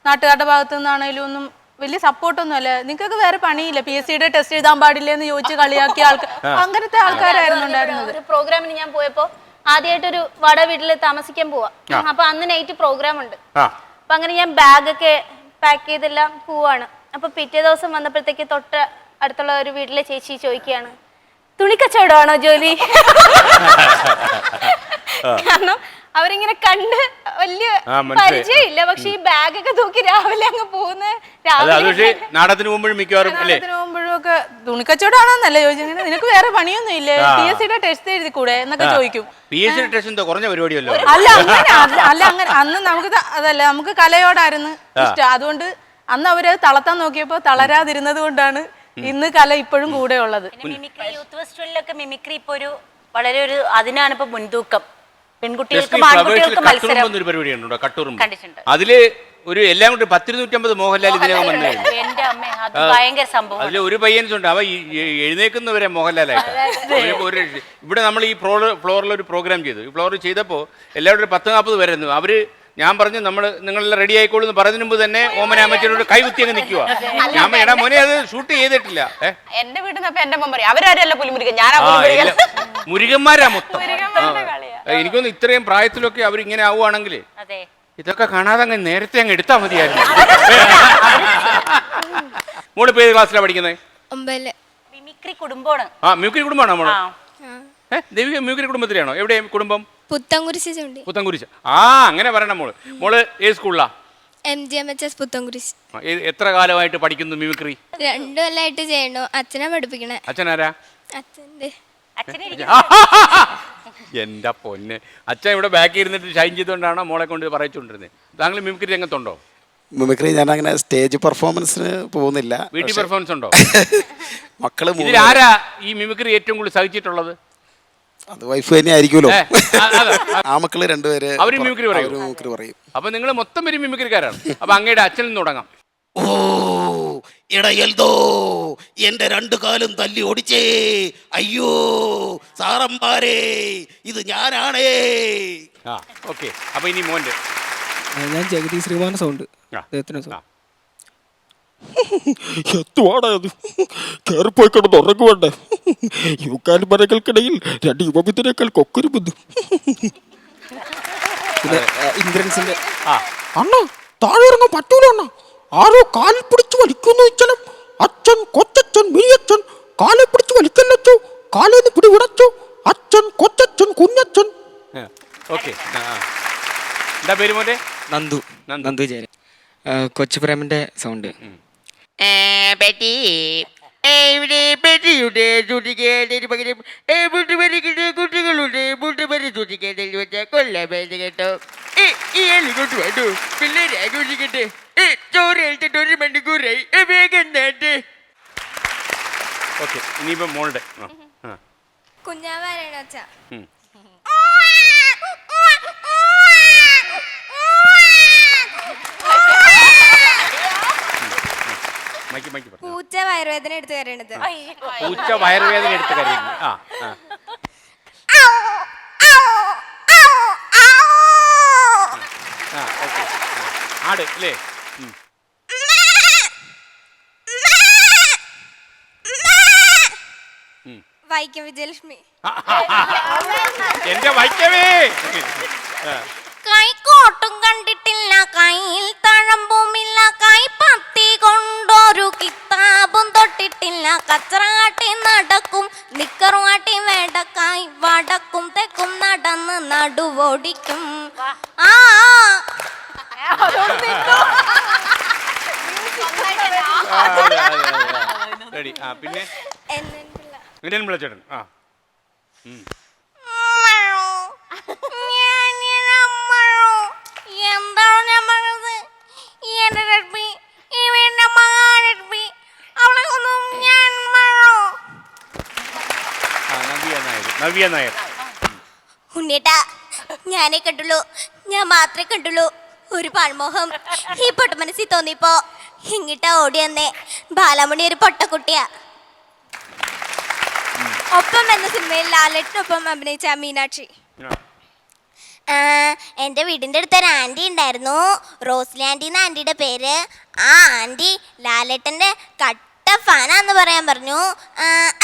നാട്ടുകാരുടെ ഭാഗത്തു നിന്നാണേലും ഒന്നും വലിയ സപ്പോർട്ടൊന്നും അല്ല. നിങ്ങൾക്കൊക്കെ വേറെ പണിയില്ല, PSCയുടെ ടെസ്റ്റ് എഴുതാൻ പാടില്ല എന്ന് ചോദിച്ച് കളിയാക്കിയ ആൾക്കാർ, അങ്ങനത്തെ ആൾക്കാരായിരുന്നു ഉണ്ടായിരുന്നത്. ഒരു പ്രോഗ്രാമിന് ഞാൻ പോയപ്പോ ആദ്യമായിട്ടൊരു വാടക വീട്ടിൽ താമസിക്കാൻ പോവാ. അപ്പൊ അന്ന് നൈറ്റ് പ്രോഗ്രാം ഉണ്ട്. ആ അപ്പൊ അങ്ങനെ ഞാൻ ബാഗൊക്കെ പാക്ക് ചെയ്തെല്ലാം പോവാണ്. അപ്പൊ പിറ്റേ ദിവസം വന്നപ്പോഴത്തേക്ക് തൊട്ട് അടുത്തുള്ള ഒരു വീട്ടിലെ ചേച്ചി ചോദിക്കുകയാണ്, തുണിക്കച്ചവടമാണോ ജോലി? കാരണം അവരിങ്ങനെ കണ്ട് വലിയ പരിചയമില്ല. പക്ഷെ ഈ ബാഗൊക്കെ തൂക്കി രാവിലെ അങ്ങ് പോകുന്ന നാടകത്തിന് പോകുമ്പോഴും മിക്കവാറും പോകുമ്പോഴും ഒക്കെ തുണിക്കച്ചവടമാണോന്നല്ല ചോദിച്ചത്. നിനക്ക് വേറെ പണിയൊന്നും ഇല്ലേ? PSC ടെസ്റ്റ് എഴുതി കൂടെ എന്നൊക്കെ ചോദിക്കും. PSC ടെസ്റ്റ് എന്തോ കുറഞ്ഞ പരിപാടിയല്ലോ. അല്ല അങ്ങനെ അന്ന് നമുക്ക് അതല്ല, നമുക്ക് കലയോടായിരുന്നു ഇഷ്ടം. അതുകൊണ്ട് അന്ന് അവര് തളർത്താൻ നോക്കിയപ്പോ തളരാതിരുന്നത് കൊണ്ടാണ് ഇന്ന് കല ഇപ്പോഴും കൂടെ ഉള്ളത്. മിമിക്രി യൂത്ത് ഫെസ്റ്റിവലിലൊക്കെ മിമിക്രി ഇപ്പൊ ഒരു വളരെ ഒരു അതിനാണ് ഇപ്പൊ മുൻതൂക്കം. പെൺകുട്ടികൾക്കും ആൺകുട്ടികൾക്കും മത്സരം ഒരു പരിപാടിയുണ്ടോ കട്ടൂറും? കണ്ടിട്ടുണ്ട്. അതില് ഒരു എല്ലാം കൂടി 10-150 മോഹൻലാൽ ഇതിനകം വന്നു. എന്റെ അമ്മ അത് ഭയങ്കര സംഭവം. അതിൽ ഒരു പയ്യനുണ്ട്, അവ എഴുന്നേക്കുന്നവരെ മോഹൻലാലായിട്ട്. ഇവിടെ നമ്മൾ ഈ ഫ്ലോറിൽ ഒരു പ്രോഗ്രാം ചെയ്തു. ഈ ഫ്ലോറിൽ ചെയ്തപ്പോൾ എല്ലാവരും ഒരു 10-40 പേരായിരുന്നു. അവര് ഞാൻ പറഞ്ഞു നിങ്ങളെല്ലാം റെഡി ആയിക്കോളൂ എന്ന് പറയുന്നതിന് മുമ്പ് തന്നെ ഓമന അമ്മച്ചോട് കൈകുത്തി അങ്ങ് നിൽക്കുക. ഞാൻ എടാ മോനെ അത് ഷൂട്ട് ചെയ്തിട്ടില്ല. എന്റെ വീട്ടിൽ നിന്ന് എന്റെ അമ്മ പറയും അവരാരല്ല പുലിമുരുകൻ, ഞാനാ മുരുകന്മാരാ മൊത്തം. എനിക്കൊന്ന് ഇത്രയും പ്രായത്തിലൊക്കെ അവരിങ്ങനെ ആവുകയാണെങ്കിൽ ഇതൊക്കെ കാണാതെ അങ്ങ് നേരത്തെ അങ്ങ് എടുത്താൽ മതിയായിരുന്നു. മോളിപ്പോ ഏത് ക്ലാസ്സിലാണ് പഠിക്കുന്നത്? മിമിക്രി കുടുംബമാണ്. മിമിക്രി കുടുംബമാണോ മോള്? ദേവിക മിമിക്രി കുടുംബത്തിലാണോ? എവിടെ കുടുംബം? പുത്തൻകുരിശ്. അങ്ങനെ പറയണം മോള്. മോള് ഏത് സ്കൂളിലാ? MGMHS പുത്തൻകുരിശ്. എത്ര കാലമായിട്ട് പഠിക്കുന്നു മിമിക്രി? 2 കൊല്ലമായിട്ട് ചെയ്യണു. അച്ഛനാ പഠിപ്പിക്കണേ. അച്ഛനാരാ? അച്ഛൻ്റെ എന്റെ പൊന്നെ, അച്ഛൻ ഇവിടെ ബാക്കി ഇരുന്നിട്ട് ഷൈൻ ചെയ്തുകൊണ്ടാണോ മോളെ കൊണ്ട് പറയിച്ചുകൊണ്ടിരുന്നത്? താങ്കൾ മിമിക്രി രംഗത്തുണ്ടോ? മിമിക്രി ഞാൻ അങ്ങനെ സ്റ്റേജ് പെർഫോമൻസിന് പോകുന്നില്ല. വീട്ടിൽ പെർഫോമൻസ് ഉണ്ടോ? മക്കള് ആരാ ഈ മിമിക്രി ഏറ്റവും കൂടുതൽ സഹിച്ചിട്ടുള്ളത്? അത് വൈഫ് തന്നെ ആയിരിക്കുമല്ലോ. ആ മക്കള് 2 പേര് അവര് മിമിക്രി പറയും. അപ്പൊ നിങ്ങൾ മൊത്തം പേര് മിമിക്രിക്കാരാണ്. അപ്പൊ അങ്ങയുടെ അച്ഛനിൽ നിന്ന് തുടങ്ങാം. ഓ ഇടയൽതോ എന്റെ 2 കാലും തല്ലി ഓടിച്ചേ, അയ്യോ സാറമ്പാരേ ഇത് ഞാനാണേ. ഓക്കെ, അപ്പൊ ഇനി മോന്റെ. ഞാൻ ജഗതി ശ്രീമാന സൗണ്ട്. എത്തുവാടാ അത്? കയറിപ്പോയി കിടന്ന് ഉറങ്ങുവേണ്ടേ? യുവക്കാൽ മരങ്ങൾക്കിടയിൽ 2 യുവമിത്രേക്കാൾ കൊക്കൊരു ബന്ധു. ഇന്ദ്രൻസിന്റെ അണ്ണ താഴെ ഇറങ്ങാൻ പറ്റൂല അണ്ണ. ആരോ കാലിൽ പിടിച്ച് വലിക്കുന്നു വെച്ചാലും അച്ഛൻ കൊച്ചച്ഛൻ മിനിയച്ഛൻ കാലെ പിടിച്ച് വലിക്കല്ലോ. കാലേന്ന് പിടി വിടച്ചോ. അച്ഛൻ കൊച്ചച്ഛൻ കുഞ്ഞച്ഛൻ. നന്ദു ജയൻ. കൊച്ചു പ്രേമന്റെ സൗണ്ട്. പെട്ടിയുടെ സൂക്ഷിക്കേണ്ടതിന് പകരം കുട്ടികളുടെ മുട്ടുപരി സൂക്ഷിക്കേണ്ടതിൽ വെച്ച കൊല്ലാൻ കേട്ടോ. ഈ എലി കൊണ്ട് വേണ്ടു പിള്ളേരെ ആഘോഷിക്കട്ടെ. ചോറ് എടുത്തിട്ട് 1 മണിക്കൂറായി, വേഗം നേട്ടെ. ഇനിയിപ്പോ മോളുടെ കുഞ്ഞാവാരാണ് അച്ഛാ. പൂച്ച വയറുവേദന എടുത്ത് കരയണത്. പൂച്ച വയറുവേദന എടുത്ത് കരയുന്നു. ആട് അല്ലേ? വൈക്കം വിജയലക്ഷ്മി. എന്റെ വൈക്കമേ. കൈക്കോട്ടും കണ്ടിട്ടില്ല, കയ്യിൽ തഴമ്പുമില്ല, കൈപ്പത്തി കൊണ്ടൊരു കിതാബും തൊട്ടിട്ടില്ല, കച്ചറാട്ടി നടക്കും നിക്കറുവാട്ടി വേടക്കായി വടക്കും തെക്കും നടന്ന് നടുവോടിക്കും. പിന്നെ ചേട്ടൻ. എന്താണ് ഞാൻ പറഞ്ഞത്? എന്റെ രശ്മി ഇവന്റെ മഹാലക്ഷ്മി അവളെ ഒന്നും ഞാൻ ഉണ്ണിയേട്ടാ, ഞാനേ കണ്ടുള്ളൂ, ഞാൻ മാത്രമേ കണ്ടുള്ളൂ ഒരു പാഴ്മോഹം. ഈ പൊട്ട മനസ്സിൽ തോന്നിയപ്പോ ഇങ്ങിട്ടാ ഓടി വന്നേ. ബാലമണി ഒരു പൊട്ടക്കുട്ടിയാ. ഒപ്പം എന്ന സിനിമയിൽ ലാലേട്ടനൊപ്പം അഭിനയിച്ച മീനാക്ഷി. എൻ്റെ വീടിൻ്റെ അടുത്തൊരു ആൻറ്റി ഉണ്ടായിരുന്നു, റോസ്ലി ആൻറ്റി എന്ന ആൻറ്റിയുടെ പേര്. ആ ആൻറ്റി ലാലേട്ടൻ്റെ കട്ട ഫാനാന്ന് പറയാൻ പറഞ്ഞു.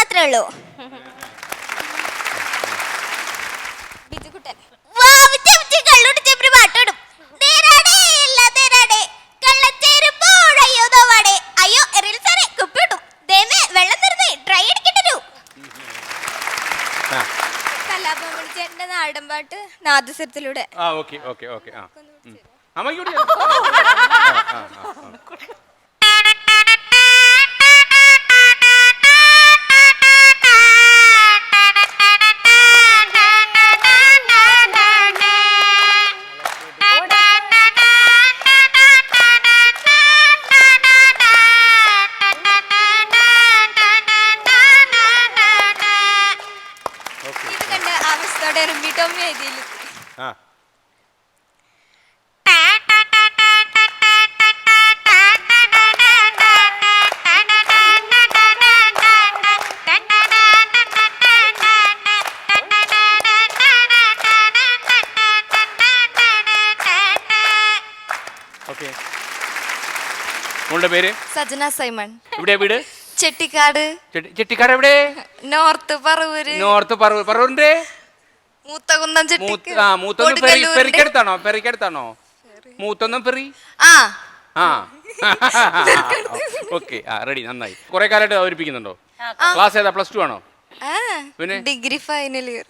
അത്രേ ഉള്ളൂ. കള്ളുടിച്ച് കള്ളുടിച്ച് ഒരു പാട്ടോടും. തേരാടേ ഇല്ല തേരാടേ കള്ളച്ചേരുമ്പോഴയ്യോ ദോവാടേ. അയ്യോ എറിൽ സാറേ കുപ്പിടും. ദേമേ വെള്ളം തരുന്നേ ട്രൈ അടിക്കിട്ടു. കലാഭവൻ ചേട്ടന്റെ നാടൻ പാട്ട് നാദസ്വരത്തിലൂടെ. Okay okay okay. അമ്മയ്ക്കൂടി ഇത് കണ്ട അവസ്ഥയോടെ റിമ്പിട്ടോമ്മ എഴുതിയില്ല. മോളുടെ പേര്? സജന സൈമൺ. ഇവിടെ വീട്? ചെട്ടിക്കാട്. ചെട്ടിക്കാട് എവിടെ? നോർത്ത് പറവൂര്. നോർത്ത് പറവൂരിന്റെ മൂത്തകുന്നം പെരിക്കടുത്താണോ? പെരിക്കടുത്താണോ? മൂത്തൊന്നും പെറി. Okay ready. നന്നായി. കുറെ കാലമായിട്ട് അവതരിപ്പിക്കുന്നുണ്ടോ? ക്ലാസ് ഏതാ? പ്ലസ് 2 ആണോ? പിന്നെ ഡിഗ്രി ഫൈനൽ ഇയർ.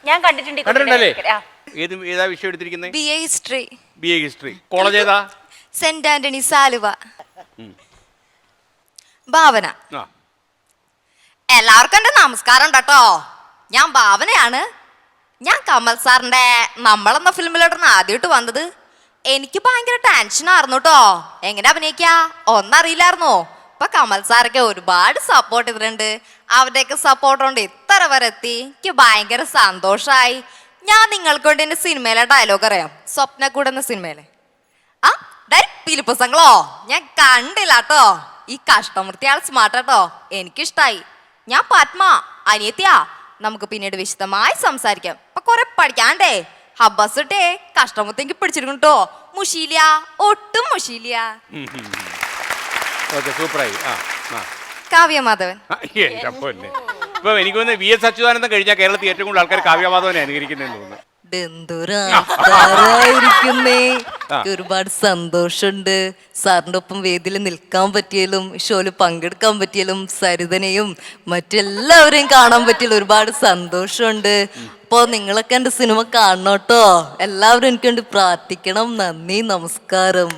ഞാൻ കണ്ടിട്ടുണ്ട്. കണ്ടിട്ടുണ്ടല്ലേ? ഏതാ വിഷയം എടുത്തിരിക്കുന്നത്? BA history. BA history. College ഏതാ? Saint Antony's Aluva. ഭാവന. എല്ലാവർക്കും എന്റെ നമസ്കാരം കേട്ടോ. ഞാൻ ഭാവനയാണ്. ഞാൻ കമൽ സാറിന്റെ നമ്മളെന്ന ഫിലിമിലോട്ടാണ് ആദ്യമായിട്ട് വന്നത്. എനിക്ക് ഭയങ്കര ടെൻഷനായിരുന്നു കേട്ടോ. എങ്ങനെ അഭിനയിക്കാ ഒന്നറിയില്ലായിരുന്നോ. ഇപ്പൊ കമൽ സാറൊക്കെ ഒരുപാട് സപ്പോർട്ട് ചെയ്തിട്ടുണ്ട്. അവരുടെയൊക്കെ സപ്പോർട്ട് കൊണ്ട് ഇത്ര വരെ എത്തി. എനിക്ക് ഭയങ്കര സന്തോഷമായി. ഞാൻ നിങ്ങൾക്ക് വേണ്ടി എന്റെ സിനിമയിലെ ഡയലോഗ് അറിയാം. സ്വപ്നക്കൂട് എന്ന സിനിമയിലെ പിലിപ്പസങ്ങളോ ഞാൻ കണ്ടില്ല കേട്ടോ. ഈ കഷ്ടമൃത്തിയാൾ സ്മാർട്ട് കേട്ടോ. എനിക്കിഷ്ടായി. ഞാൻ പത്മ അനിയത്തിയാ. നമുക്ക് പിന്നീട് വിശദമായി സംസാരിക്കാം. ഇപ്പൊ കുറെ പഠിക്കാണ്ടേ. ഹബ്ബസിട്ടേ കഷ്ടമൃത്തിക്ക് പിടിച്ചിരിക്കട്ടോ. മുഷീലിയ ഒട്ടും മുഷീലിയ. കാവ്യമാധവൻ. ഇപ്പൊ എനിക്ക് തോന്നുന്നു VS അച്യുതാനന്ദൻ കഴിഞ്ഞാൽ കേരളത്തിൽ ഏറ്റവും കൂടുതൽ ആൾക്കാർ കാവ്യമാധവനെ അനുകരിക്കുന്നതെന്ന് തോന്നുന്നു. ഒരുപാട് സന്തോഷമുണ്ട്. സാറിൻ്റെ ഒപ്പം വേദിയിൽ നിൽക്കാൻ പറ്റിയാലും ഷോയിൽ പങ്കെടുക്കാൻ പറ്റിയാലും സരിതനെയും മറ്റെല്ലാവരെയും കാണാൻ പറ്റിയാലും ഒരുപാട് സന്തോഷമുണ്ട്. അപ്പോൾ നിങ്ങളൊക്കെ എൻ്റെ സിനിമ കാണണം കേട്ടോ. എല്ലാവരും എനിക്ക് വേണ്ടി പ്രാർത്ഥിക്കണം. നന്ദി, നമസ്കാരം.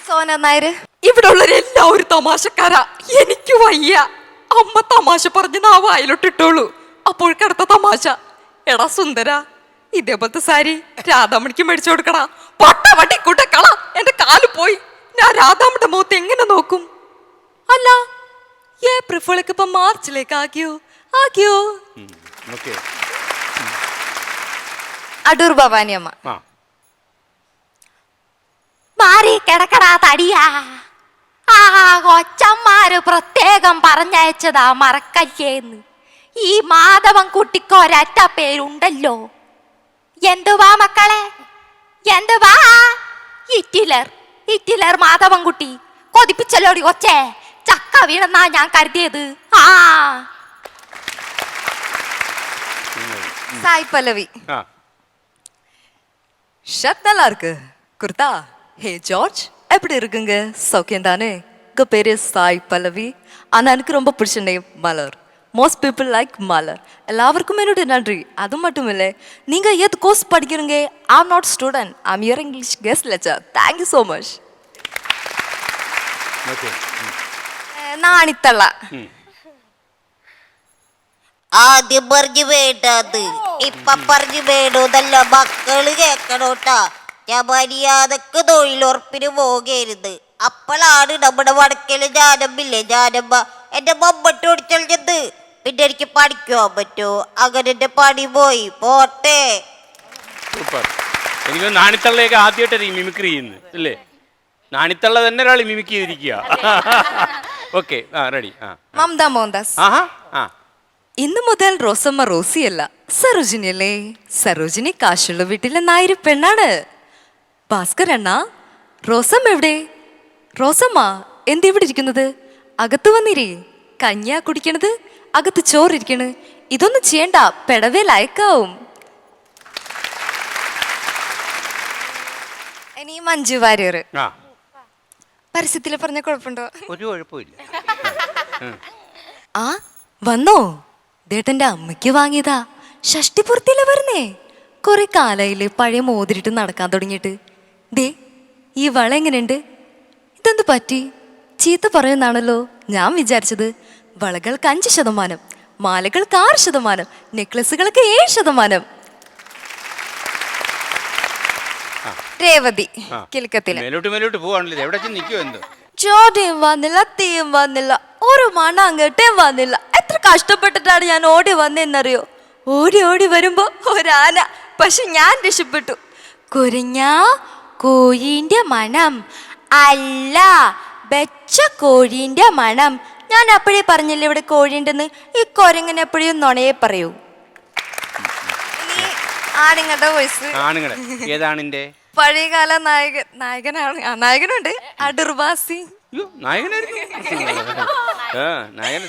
സോന നായർ. ഇവിടെ ഉള്ളവരെല്ലാവരും തമാശക്കാരാ. എനിക്ക് വയ്യ. അമ്മ തമാശ പറഞ്ഞ് നാ വായിലോട്ടിട്ടോളൂ. അപ്പോഴേക്കടുത്ത തമാശ. എടാ സുന്ദര, ഇതേപോലത്തെ സാരി രാധാമണിക്ക് മേടിച്ചു കൊടുക്കടാ. പൊട്ട വട്ടി കൂട്ടക്കള. എന്റെ കാല് പോയി. ഞാൻ രാധാമണിയുടെ മുഖത്ത് എങ്ങനെ നോക്കും? അല്ല ഏപ്രിലേക്ക് ഇപ്പൊ മാർച്ചിലേക്ക് ആക്കിയോ? അടൂർ ഭവാനി അമ്മ. മാറി കിടക്കടാ തടിയാ. കൊച്ചന്മാര് പ്രത്യേകം പറഞ്ഞയച്ചതാ മറക്കല്ലേന്ന്. ഈ മാധവൻ കുട്ടിക്ക് ഒരറ്റ പേരുണ്ടല്ലോ. എന്തുവാ മക്കളെ? എന്തുവാ? ഹിറ്റ്ലർ മാധവൻകുട്ടി. കൊതിപ്പിച്ചല്ലോടി കൊച്ചേ. ചക്ക വീണെന്നാ ഞാൻ കരുതിയത്. സായി പല്ലവി. ஷர்ட் நல்லா இருக்கு. குர்தா. ஹே ஜார்ஜ், எப்படி இருக்குங்க? சௌக்கியம் தானே? உங்க பேரு சாய் பல்லவி. ஆனா எனக்கு ரொம்ப பிடிச்ச நேம் மலர். மோஸ்ட் பீப்புள் லைக் மலர். எல்லாருக்கும் என்னுடைய நன்றி. அது மட்டும் இல்லை, நீங்க ஏது கோர்ஸ் படிக்கிறீங்க? I'm not student, I'm your English guest lecture. Thank you so much. നാണിത്തള്ള. ആദ്യം പറഞ്ഞു വേണ്ടത് ഇപ്പൊ പറഞ്ഞു വേണ്ടതല്ല. മക്കള് കേക്കണോട്ടാ. ഞാൻ മര്യാദക്ക് തൊഴിലുറപ്പിന് പോകരുത്. അപ്പോഴാണ് നമ്മുടെ വടക്കല് ജാനമ്മില്ലേ, ജാനമ്മ എന്റെ മമ്മട്ട് ഓടിച്ചത്. പിന്നെ എനിക്ക് പഠിക്കുവാൻ പറ്റുമോ? അങ്ങനെ എന്റെ പണി പോയി പോട്ടെ. സൂപ്പർ. എനിക്ക് നാണിത്തള്ളയൊക്കെ ആദ്യമായിട്ട് മിമിക്രി ചെയ്യുന്നത് അല്ലേ? നാണിത്തള്ള തന്നെ ഒരാൾ മിമിക്രി ചെയ്തിരിക്കുക. Okay ready. മമത മോഹൻദാസ്. ഇന്നു മുതൽ റോസമ്മ റോസിയല്ല, സരോജിനി അല്ലേ? സരോജിനി കാശുള്ള വീട്ടിലെ നായര് പെണ്ണാണ്. ഭാസ്കർ അണ്ണ, റോസമ്മ എവിടെ? റോസമ്മ എന്ത് ഇവിടെ ഇരിക്കുന്നത്? അകത്ത് വന്നിരേ. കഞ്ഞാ കുടിക്കണത്? അകത്ത് ചോറിരിക്കണ്. ഇതൊന്നും ചെയ്യണ്ട, പെടവേ ലയക്കാവും. ഇനി മഞ്ജു വാര്യർ പരസ്യത്തില് പറഞ്ഞ കുഴപ്പമുണ്ടോ? ഒരു കുഴപ്പമില്ല. ആ വന്നോ? ദേട്ടന്റെ അമ്മയ്ക്ക് വാങ്ങിയതാ, ഷഷ്ടിപൂർത്തിയില വരുന്നേ. കുറെ കാലായില്ലേ പഴയ മോതിരിട്ട് നടക്കാൻ തുടങ്ങിയിട്ട്. ദേ ഈ വള എങ്ങനെയുണ്ട്? ഇതെന്ത് പറ്റി? ചീത്ത പറയുന്നാണല്ലോ ഞാൻ വിചാരിച്ചത്. വളകൾക്ക് 5%, മാലകൾക്ക് 6%, നെക്ലസുകൾക്ക് 7%. രേവതി കിൽക്കത്തില് മേലോട്ട് പോവാണല്ലോ. എവിടെ നിൽക്കുമോ എന്തോ. ചോദ്യം വന്നില്ല, തീയും വന്നില്ല, ഒരു മണ അങ്ങോട്ടേം വന്നില്ല. എത്ര കഷ്ടപ്പെട്ടിട്ടാണ് ഞാൻ ഓടി വന്നതെന്നറിയോ? ഓടി വരുമ്പോ ഒരാന. പക്ഷെ ഞാൻ രക്ഷപ്പെട്ടു. കുരഞ്ഞ കോഴിന്റെ മണം അല്ല, വെച്ച കോഴിന്റെ മണം. ഞാൻ അപ്പോഴേ പറഞ്ഞില്ലേ ഇവിടെ കോഴിയുണ്ടെന്ന്. ഈ കൊരങ്ങനെ എപ്പോഴും നുണയെ പറയൂ. ആണുങ്ങളുടെ വോയിസ്. ആണുങ്ങളെ ഏതാണിന്റെ? പഴയകാല നായകനുണ്ട് അടൂർവാസി. നായകന്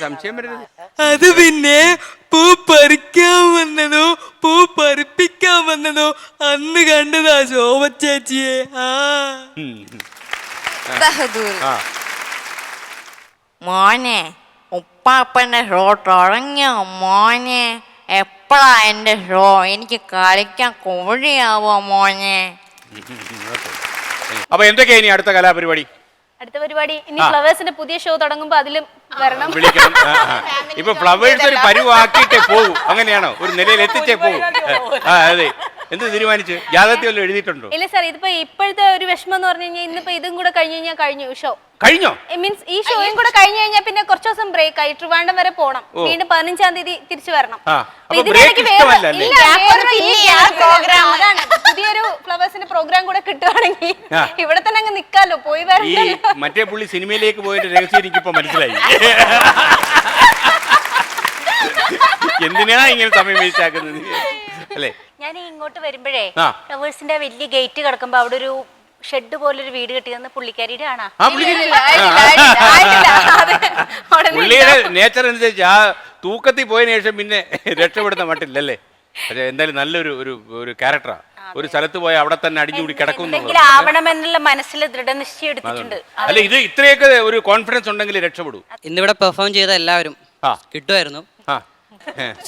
സംശയം വരുന്നത്. അത് പിന്നെ പൂ പറിക്കാൻ വന്നതോ പൂ പറിപ്പിക്കാൻ വന്നതോ അന്ന് കണ്ടതാ ശോഭ ചേച്ചിയെ. മോനെ ഉപ്പാപ്പന്റെ ഷോ തുടങ്ങിയോ മോനെ? എപ്പോഴാ എന്റെ ഷോ? എനിക്ക് കളിക്കാൻ കോഴിയാവോ മോനെ? അപ്പൊ എന്തൊക്കെയാ ഇനി അടുത്ത കലാപരിപാടി? അടുത്ത പരിപാടി ഇനി ഫ്ലവേഴ്സിന്റെ പുതിയ ഷോ തുടങ്ങുമ്പോ അതിലും വരണം. വിളിക്കണം. ഇപ്പൊ ഫ്ലവേഴ്സ് ഒരു പരുവാക്കിയിട്ടേ പോകൂ, അങ്ങനെയാണോ? ഒരു നിലയിൽ എത്തിച്ചേ പോകൂ. അതെ. എന്ത് തീരുമാനിച്ചു? ജാതകത്തിൽ വല്ലതും എഴുതിയിട്ടുണ്ടോ? ഇല്ല സാർ, ഇതിപ്പോ ഇപ്പോഴത്തെ ഒരു വിഷമം എന്ന് പറഞ്ഞു കഴിഞ്ഞാൽ ഇന്നിപ്പോ ഇതും കൂടെ കഴിഞ്ഞു കഴിഞ്ഞാൽ കഴിഞ്ഞു ഷോ. കഴിഞ്ഞോ? മീൻസ് ഈ ഷോയും കൂടെ കഴിഞ്ഞു കഴിഞ്ഞാൽ പിന്നെ കുറച്ച് ദിവസം ബ്രേക്ക് ആയി ട്രിവാൻഡ്രം വരെ പോണം. വീണ്ടും 15-ാം തീയതി തിരിച്ചു വരണം. പുതിയൊരു ഫ്ലവേഴ്സിന്റെ പ്രോഗ്രാം കൂടെ കിട്ടുവാണെങ്കിൽ ഇവിടെ തന്നെ അങ്ങ് നിക്കാലോ, പോയി വരണ്ടല്ലോ. മറ്റേ പുള്ളി സിനിമയിലേക്ക് പോയിട്ട് രഹസ്യം എനിക്കിപ്പോ മനസ്സിലായി. എന്തിനാ ഇങ്ങനെ സമയം വേസ്റ്റാക്കുന്നത് അല്ലേ? ഞാൻ ഇങ്ങോട്ട് വരുമ്പോഴേ ഫ്ലവേഴ്സിന്റെ വലിയ ഗേറ്റ് കിടക്കുമ്പോ അവിടെ ഒരു ഷെഡ് പോലൊരു വീട് കെട്ടിയെന്ന് പുള്ളിക്കാരിയുടെ ആണോ? പുള്ളിയുടെ നേച്ചർ അനുസരിച്ച് ആ തൂക്കത്തിൽ പോയതിനു ശേഷം പിന്നെ രക്ഷപ്പെടുന്ന മട്ടില്ലല്ലേ. പക്ഷെ എന്തായാലും നല്ലൊരു ഒരു ക്യാരക്ടറാ. ഒരു സ്ഥലത്ത് പോയാൽ അവിടെ തന്നെ അടിഞ്ഞുകൂടി കിടക്കുമെന്നുള്ള മനസ്സിൽ ദൃഢനിശ്ചയം എടുത്തിട്ടുണ്ട്. അല്ല, ഇത് ഇത്രയൊക്കെ ഒരു കോൺഫിഡൻസ് ഉണ്ടെങ്കിൽ രക്ഷപ്പെടൂ. ഇന്നിവിടെ പെർഫോം ചെയ്ത എല്ലാവരും കിട്ടുമായിരുന്നു.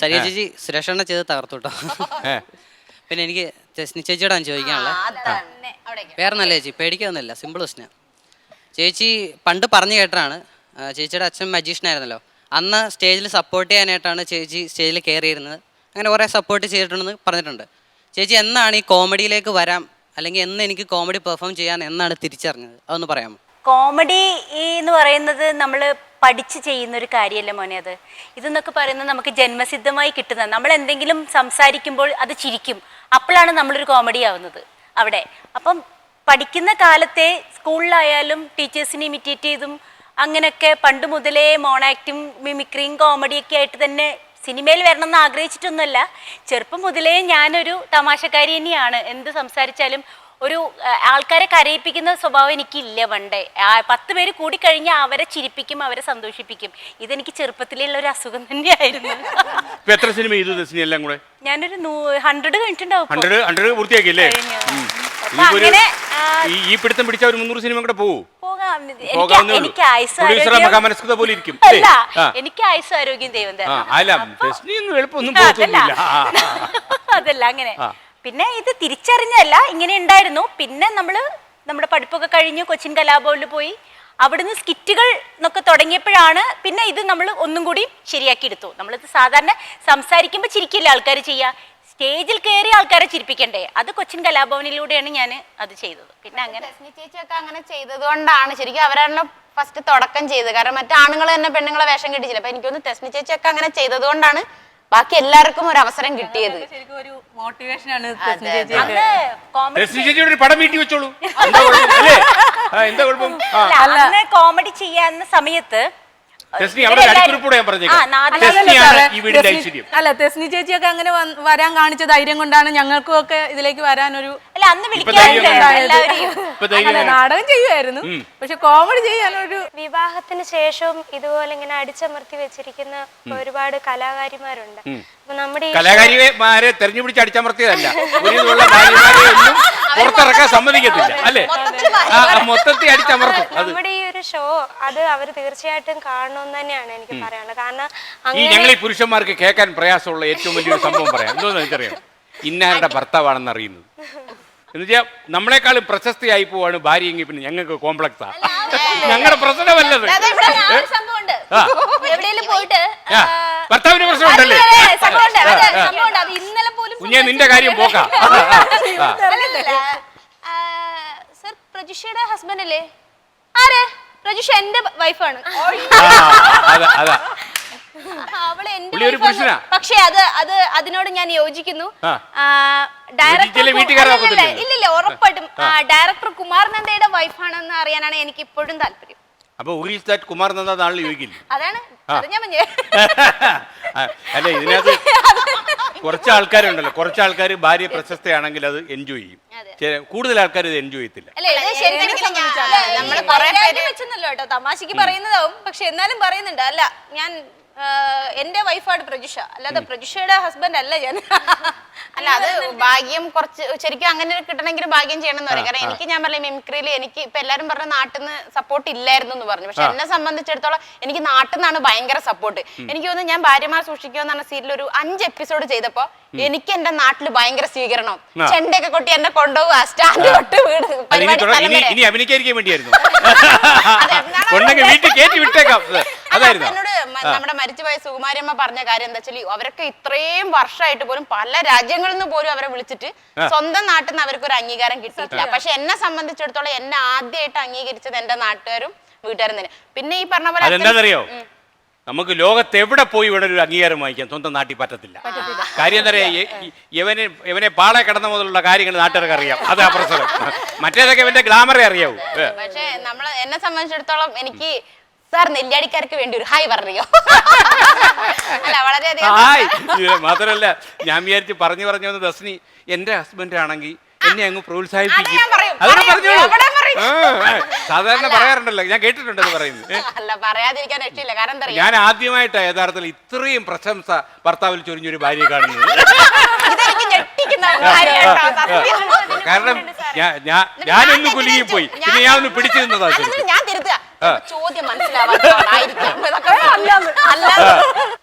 ശരിയ ചേച്ചി സുരേഷണ്ണ ചെയ്ത് തകർത്തു കേട്ടോ. പിന്നെ എനിക്ക് ചേച്ചിയോടാണ് ചോദിക്കാനുള്ളത്. വേറെ നല്ല ചേച്ചി, പേടിക്കൊന്നുമില്ല, സിമ്പിൾ ക്വസ്റ്റ്യൻ. ചേച്ചി പണ്ട് പറഞ്ഞു കേട്ടതാണ്, ചേച്ചിയുടെ അച്ഛൻ മജീഷ്യനായിരുന്നല്ലോ. അന്ന് സ്റ്റേജിൽ സപ്പോർട്ട് ചെയ്യാനായിട്ടാണ് ചേച്ചി സ്റ്റേജിൽ കയറിയിരുന്നത്. അങ്ങനെ കുറേ സപ്പോർട്ട് ചെയ്തിട്ടുണ്ടെന്ന് പറഞ്ഞിട്ടുണ്ട്. ചേച്ചി എന്നാണ് ഈ കോമഡിയിലേക്ക് വരാം, അല്ലെങ്കിൽ എന്ന് എനിക്ക് കോമഡി പെർഫോം ചെയ്യാൻ എന്നാണ് തിരിച്ചറിഞ്ഞത്? അതൊന്ന് പറയാമോ? കോമഡി എന്ന് പറയുന്നത് നമ്മൾ പഠിച്ച് ചെയ്യുന്ന ഒരു കാര്യമല്ല മോനെ. അത് ഇതെന്നൊക്കെ പറയുന്നത് നമുക്ക് ജന്മസിദ്ധമായി കിട്ടുന്നത്. നമ്മൾ എന്തെങ്കിലും സംസാരിക്കുമ്പോൾ അത് ചിരിക്കും, അപ്പോഴാണ് നമ്മളൊരു കോമഡി ആവുന്നത് അവിടെ. അപ്പം പഠിക്കുന്ന കാലത്തെ സ്കൂളിലായാലും ടീച്ചേഴ്സിനെ ഇമിറ്റേറ്റ് ചെയ്തും അങ്ങനെയൊക്കെ പണ്ട് മുതലേ മോണാക്റ്റും മിമിക്രിയും കോമഡിയൊക്കെ ആയിട്ട് തന്നെ സിനിമയിൽ വരണമെന്ന് ആഗ്രഹിച്ചിട്ടൊന്നുമല്ല. ചെറുപ്പം മുതലേ ഞാനൊരു തമാശക്കാരി തന്നെയാണ്. എന്ത് സംസാരിച്ചാലും ഒരു ആൾക്കാരെ കരയിപ്പിക്കുന്ന സ്വഭാവം എനിക്കില്ല. പണ്ടേ 10 പേര് കൂടിക്കഴിഞ്ഞാൽ അവരെ ചിരിപ്പിക്കും, അവരെ സന്തോഷിപ്പിക്കും. ഇതെനിക്ക് ചെറുപ്പത്തിലുള്ള ഒരു അസുഖം തന്നെയായിരുന്നു. എത്ര സിനിമ ചെയ്തു എല്ലാം കൂടെ? ഞാനൊരു 100 കഴിഞ്ഞിട്ടുണ്ടാവും. 100 പൂർത്തിയാക്കിയല്ലേ? ഈ പിടുത്തം പിടിച്ച ഒരു 300 സിനിമ കൂടെ പോകും. എനിക്ക് ആയുസ് ആരോഗ്യം ദൈവം തരാം. അതല്ല അങ്ങനെ. പിന്നെ ഇത് തിരിച്ചറിഞ്ഞല്ല, ഇങ്ങനെ ഉണ്ടായിരുന്നു. പിന്നെ നമ്മുടെ പഠിപ്പൊക്കെ കഴിഞ്ഞു കൊച്ചിൻ കലാഭവനിൽ പോയി. അവിടുന്ന് സ്കിറ്റുകൾ എന്നൊക്കെ തുടങ്ങിയപ്പോഴാണ് പിന്നെ ഇത് നമ്മൾ ഒന്നും കൂടി ശരിയാക്കി എടുത്തു. നമ്മളിത് സാധാരണ സംസാരിക്കുമ്പോൾ ചിരിക്കില്ല ആൾക്കാർ ചെയ്യുക, സ്റ്റേജിൽ കയറി ആൾക്കാരെ ചിരിപ്പിക്കണ്ടേ. അത് കൊച്ചിൻ കലാഭവനിലൂടെയാണ് ഞാൻ അത് ചെയ്തത്. പിന്നെ അങ്ങനെ ചേച്ചിയൊക്കെ അങ്ങനെ ചെയ്തത് കൊണ്ടാണ് ശരിക്കും അവരാണ് ഫസ്റ്റ് തുടക്കം ചെയ്തത്. കാരണം മറ്റേ ആണുങ്ങൾ തന്നെ പെണ്ണുങ്ങളെ വേഷം കെട്ടിച്ചില്ല. അപ്പൊ എനിക്കൊന്ന് തെസ്നി ചേച്ചിയൊക്കെ അങ്ങനെ ചെയ്തത് കൊണ്ടാണ് ബാക്കി എല്ലാവർക്കും ഒരു അവസരം കിട്ടിയത്. ഒരു മോട്ടിവേഷൻ ആണ്. പടം വീട്ടി വെച്ചോളൂ. കോമഡി ചെയ്യാവുന്ന സമയത്ത് ടെസ്നി അവിടെ ഒരു അടിക്കുറിപ്പോടെ ഞാൻ പറഞ്ഞേക്കാം. ടെസ്നിയാണ് ഈ വീടിന്റെ ഐശ്വര്യം. അല്ല തെസ്നി ചേച്ചിയൊക്കെ അങ്ങനെ വരാൻ കാണിച്ച ധൈര്യം കൊണ്ടാണ് ഞങ്ങൾക്കും ഒക്കെ ഇതിലേക്ക് വരാനൊരു അല്ല അന്ന് വിളിക്കാറുണ്ട് നാടകം ചെയ്യുമായിരുന്നു പക്ഷെ കോമഡി ചെയ്യാനൊരു വിവാഹത്തിന് ശേഷവും ഇതുപോലെ ഇങ്ങനെ അടിച്ചമർത്തി വെച്ചിരിക്കുന്ന ഒരുപാട് കലാകാരിമാരുണ്ട്. അപ്പൊ നമ്മുടെ കലാകാരിമാരെ തെരഞ്ഞുപിടിച്ച് അടിച്ചമർത്തിയതല്ല, ഒരുവിധമുള്ള ഭാര്യമാരെ ഒന്നും പുറത്തിറക്കാൻ സമ്മതിക്കത്തില്ല അല്ലേ, മൊത്തത്തിൽ അടിച്ചമർത്തും. നമ്മുടെ ഈ ഒരു ഷോ അത് അവർ തീർച്ചയായിട്ടും കാണണമെന്ന് തന്നെയാണ് എനിക്ക് പറയാനുള്ളത്. കാരണം ഈ ഞങ്ങൾ ഈ പുരുഷന്മാർക്ക് കേൾക്കാൻ പ്രയാസമുള്ള ഏറ്റവും വലിയൊരു സംഭവം പറയാം. എന്തോന്ന് എനിക്കറിയാം, ഇന്നാരുടെ ഭർത്താവാണെന്ന് അറിയുന്നത്. എന്നുവെച്ചാൽ നമ്മളെക്കാളും പ്രശസ്തിയായി പോവാണ് ഭാര്യയെങ്കിൽ പിന്നെ ഞങ്ങൾക്ക് കോംപ്ലക്സാ. ഞങ്ങളുടെ പ്രശ്നമല്ലത്. ഭർത്താവിന് പ്രശ്നമുണ്ടല്ലേ? കുഞ്ഞെ നിന്റെ കാര്യം പോക്കാ. സർ പ്രജുഷയുടെ ഹസ്ബൻഡ് അല്ലേ? ആരെ? പ്രജുഷ എന്റെ വൈഫാണ്. അവള് എന്റെ വൈഫാണ്. പക്ഷെ അതിനോട് ഞാൻ യോജിക്കുന്നു. ഇല്ലില്ല, ഉറപ്പായിട്ടും ഡയറക്ടർ കുമാർ നന്ദയുടെ വൈഫാണെന്ന് അറിയാനാണ് എനിക്ക് ഇപ്പോഴും താല്പര്യം. അപ്പൊ കുമാർ നന്ദ നാളിൽ യോജിക്കില്ല. അതാണ് ഞാൻ അല്ല, ഇതിനകത്ത് കുറച്ച് ആൾക്കാരുണ്ടല്ലോ, കുറച്ച് ആൾക്കാർ ഭാര്യ പ്രശസ്തയാണെങ്കിൽ അത് എൻജോയ് ചെയ്യും, കൂടുതൽ ആൾക്കാർ ഇത് എൻജോയ് ചെയ്യത്തില്ല. കേട്ടോ, തമാശക്ക് പറയുന്നതാവും, പക്ഷെ എന്നാലും പറയുന്നുണ്ട്. അല്ല, ഞാൻ എന്റെ വൈഫാണ് പ്രജുഷ, അല്ലാതെ പ്രജുഷയുടെ ഹസ്ബൻഡ് അല്ല ഞാൻ. അല്ല, അത് ഭാഗ്യം കുറച്ച് ശരിക്കും അങ്ങനെ കിട്ടണമെങ്കിൽ ഭാഗ്യം ചെയ്യണം എന്ന് പറയും. കാരണം എനിക്ക് ഞാൻ പറഞ്ഞ മിമിക്രിയിൽ എനിക്ക് ഇപ്പൊ എല്ലാരും പറഞ്ഞ നാട്ടിൽ നിന്ന് സപ്പോർട്ട് ഇല്ലായിരുന്നു എന്ന് പറഞ്ഞു. പക്ഷെ എന്നെ സംബന്ധിച്ചിടത്തോളം എനിക്ക് നാട്ടിൽ നിന്നാണ് ഭയങ്കര സപ്പോർട്ട്. എനിക്ക് തോന്നുന്നു ഞാൻ ഭാര്യമാർ സൂക്ഷിക്കുക എന്ന് പറഞ്ഞ സീരിയൽ ഒരു 5 എപ്പിസോഡ് ചെയ്തപ്പോ എനിക്ക് എന്റെ നാട്ടിൽ ഭയങ്കര സ്വീകരണം. ചെണ്ടയൊക്കെ കൊട്ടി എന്നെ കൊണ്ടുപോവാ, സ്റ്റാൻഡ് തൊട്ട് വീട് എന്നോട് നമ്മുടെ മരിച്ചുപോയ സുകുമാരിയമ്മ പറഞ്ഞ കാര്യം എന്താ വെച്ചാൽ അവരൊക്കെ ഇത്രയും വർഷമായിട്ട് പോലും പല രാജ്യങ്ങളിൽ നിന്ന് പോലും അവരെ വിളിച്ചിട്ട് സ്വന്തം നാട്ടിൽ നിന്ന് അവർക്ക് ഒരു അംഗീകാരം കിട്ടിയിട്ടില്ല. പക്ഷെ എന്നെ സംബന്ധിച്ചിടത്തോളം എന്നെ ആദ്യമായിട്ട് അംഗീകരിച്ചത് എന്റെ നാട്ടുകാരും വീട്ടുകാരും തന്നെ. പിന്നെ ഈ പറഞ്ഞ പോലെ അതെന്താണെന്നറിയോ, നമുക്ക് ലോകത്ത് എവിടെ പോയി ഇവിടെ ഒരു അംഗീകാരം വാങ്ങിക്കാൻ സ്വന്തം നാട്ടിൽ പറ്റത്തില്ല. കാര്യം എന്താ പറയാ, ഇവനെ പാളെ കിടന്ന മുതലുള്ള കാര്യങ്ങൾ നാട്ടുകാർക്ക് അറിയാം, അതാ പ്രശ്നം. മറ്റേതൊക്കെ ഇവന്റെ ഗ്ലാമറേ അറിയാവൂ. പക്ഷെ എന്നെ സംബന്ധിച്ചിടത്തോളം എനിക്ക് സാർ നെല്ലിയാടിക്കാർക്ക് വേണ്ടി ഒരു ഹായ് പറഞ്ഞോ. അല്ല, വളരെയധികം മാത്രമല്ല, ഞാൻ വിചാരിച്ച് പറഞ്ഞു വന്ന് ദസ്നി എന്റെ ഹസ്ബൻഡ് ആണെങ്കിൽ എന്നെ അങ്ങ് പ്രോത്സാഹിപ്പിക്കും. സാധാരണ പറയാറുണ്ടല്ലോ, ഞാൻ കേട്ടിട്ടുണ്ട് പറയുന്നത്. അല്ല, പറയാതിരിക്കാൻ രക്ഷയില്ല. കാരണം എന്താ, ഞാൻ ആദ്യമായിട്ടാണ് യഥാർത്ഥത്തിൽ ഇത്രയും പ്രശംസ ഭർത്താവിൽ ചൊരിഞ്ഞൊരു ഭാര്യയെ കാണുന്നത്. കാരണം ഞാനൊന്ന് കുലുങ്ങി പോയി, പിന്നെ ഞാൻ ഒന്ന് പിടിച്ചു നിന്നതാ. ഞാൻ തിരുത്തുക, ചോദ്യം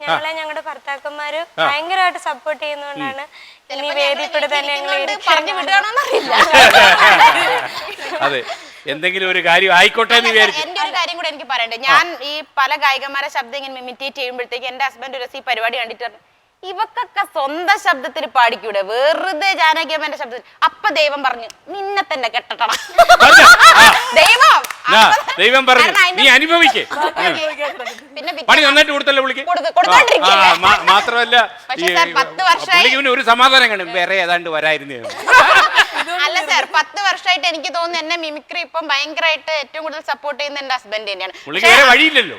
ഞങ്ങളെ ഞങ്ങളുടെ ഭർത്താക്കന്മാര് ഭയങ്കരമായിട്ട് സപ്പോർട്ട് ചെയ്യുന്നതുകൊണ്ടാണ് ഇനി വേദിക്കൂടെ തന്നെ പറഞ്ഞു വിടുകയാണോന്നറിയില്ല. അതെ, എന്തെങ്കിലും ഒരു കാര്യം ആയിക്കോട്ടെ എന്ന് വിചാരിച്ചു. എന്റെ ഒരു കാര്യം കൂടെ എനിക്ക് പറയണ്ടേ, ഞാൻ ഈ പല ഗായികമാരെ ശബ്ദം ഇങ്ങനെ ഇമിറ്റേറ്റ് ചെയ്യുമ്പോഴത്തേക്ക് എന്റെ ഹസ്ബൻഡ് ഒരു ഈ പരിപാടി കണ്ടിട്ട് ഇവക്കൊക്കെ സ്വന്തം ശബ്ദത്തിൽ പാടിക്കൂടെ, വെറുതെ ജാനകിയമ്മന്റെ ശബ്ദത്തിൽ. അപ്പൊ ദൈവം പറഞ്ഞു നിന്നെ തന്നെ കെട്ടണം. ദൈവം പറഞ്ഞു നീ അനുഭവിക്കേ. പിന്നെ പണി നന്നായിട്ട് കൊടുത്തല്ലോ വിളിക്ക്. മാത്രമല്ല ഒരു സമാധാനം കാണും, വേറെ ഏതാണ്ട് വരായിരുന്നു. അല്ല സാർ, 10 വർഷമായിട്ട് എനിക്ക് തോന്നുന്നു എന്നെ മിമിക്രി ഇപ്പം ഭയങ്കരമായിട്ട് ഏറ്റവും കൂടുതൽ സപ്പോർട്ട് ചെയ്യുന്ന എന്റെ ഹസ്ബൻഡ് തന്നെയാണ്.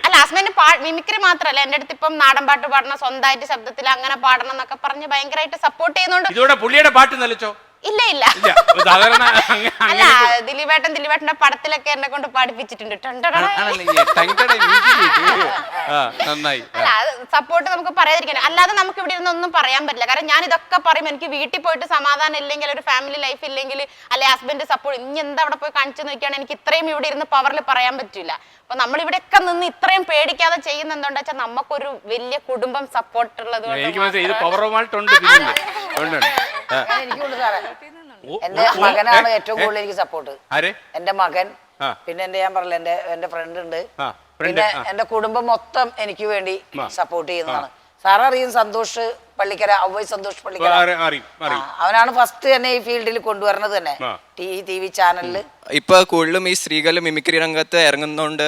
അല്ല, ഹസ്ബൻഡ് മിമിക്രി മാത്രമല്ല, എന്റെ അടുത്ത് ഇപ്പം നാടൻ പാട്ട് പാടണം, സ്വന്തമായിട്ട് ശബ്ദത്തിൽ അങ്ങനെ പാടണം എന്നൊക്കെ പറഞ്ഞ് ഭയങ്കരമായിട്ട് സപ്പോർട്ട് ചെയ്യുന്നോണ്ട്. ഇതോടെ പുള്ളിയുടെ പാട്ട് നിലച്ചോ? ഇല്ല. അല്ല, ദിലീപേട്ടന്റെ പടത്തിലൊക്കെ എന്നെ കൊണ്ട് പാടിപ്പിച്ചിട്ടുണ്ട്. സപ്പോർട്ട് നമുക്ക് പറയാതിരിക്കാൻ. അല്ലാതെ നമുക്ക് ഇവിടെ ഇരുന്ന് ഒന്നും പറയാൻ പറ്റില്ല. കാരണം ഞാൻ ഇതൊക്കെ പറയും, എനിക്ക് വീട്ടിൽ പോയിട്ട് സമാധാനം ഇല്ലെങ്കിൽ, ഒരു ഫാമിലി ലൈഫ് ഇല്ലെങ്കിൽ, അല്ലെ ഹസ്ബൻഡ് സപ്പോർട്ട്, ഇനി എന്താ അവിടെ പോയി കാണിച്ചു നോക്കിയാണ് എനിക്ക് ഇത്രയും ഇവിടെ ഇരുന്ന് പവറിൽ പറയാൻ പറ്റില്ല. അപ്പൊ നമ്മൾ ഇവിടെയൊക്കെ നിന്ന് ഇത്രയും പേടിക്കാതെ ചെയ്യുന്ന എന്താ വെച്ചാൽ നമുക്കൊരു വലിയ കുടുംബം സപ്പോർട്ട് ഉള്ളത്. എന്റെ മകനാണ് ഏറ്റവും കൂടുതൽ എനിക്ക് സപ്പോർട്ട്. എന്റെ മകൻ, പിന്നെ ഞാൻ പറഞ്ഞില്ല എന്റെ ഫ്രണ്ട് ഉണ്ട്, പിന്നെ എന്റെ കുടുംബം മൊത്തം എനിക്ക് വേണ്ടി സപ്പോർട്ട് ചെയ്യുന്നതാണ്. സാററിയും സന്തോഷ് പള്ളിക്കര, സന്തോഷ് പള്ളിക്കര, അവനാണ് ഫസ്റ്റ് തന്നെ ഈ ഫീൽഡിൽ കൊണ്ടുവരുന്നത് തന്നെ TV ചാനലില്. ഇപ്പൊ കൂടുതലും ഈ സ്ത്രീകൾ മിമിക്രി രംഗത്ത് ഇറങ്ങുന്നോണ്ട്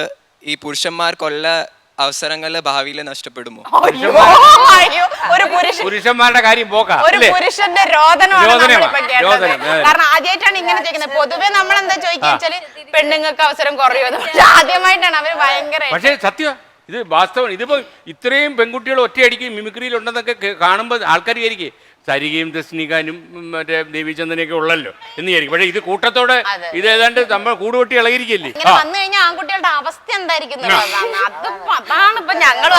ഈ പുരുഷന്മാർക്കുള്ള അവസരങ്ങൾ ഭാവിയിൽ നഷ്ടപ്പെടുമോ? പുരുഷന്മാരുടെ കാര്യം പോക്കാം. ഒരു പുരുഷന്റെ രോദനമാണ് കാരണം ആദ്യമായിട്ടാണ് ഇങ്ങനെ ചെയ്യുന്നത്. പൊതുവെ നമ്മൾ എന്താ ചോദിക്കുക വെച്ചാല് പെണ്ണുങ്ങൾക്ക് അവസരം കുറയുമെന്ന്. ആദ്യമായിട്ടാണ് അവര് ഭയങ്കര. പക്ഷേ സത്യം ഇത് വാസ്തവം. ഇതിപ്പോൾ ഇത്രയും പെൺകുട്ടികൾ ഒറ്റയടിക്ക് മിമിക്രിയിൽ ഉണ്ടെന്നൊക്കെ കാണുമ്പോൾ ആൾക്കാർ വിചാരിക്കും സരികയും തസ്നികാനും മറ്റേ ദേവിചന്ദനൊക്കെ ഉള്ളല്ലോ എന്ന് വിചാരിക്കും. പക്ഷേ ഇത് കൂട്ടത്തോടെ ഇത് ഏതാണ്ട് നമ്മൾ കൂടുകൊട്ടി ഇളകിയിരിക്കല്ലേ. ഇങ്ങനെ വന്നു കഴിഞ്ഞാൽ ആൺകുട്ടികളുടെ അവസ്ഥ എന്തായിരിക്കും എന്നുള്ളതാണ്. അതാണ് ഇപ്പൊ ഞങ്ങൾ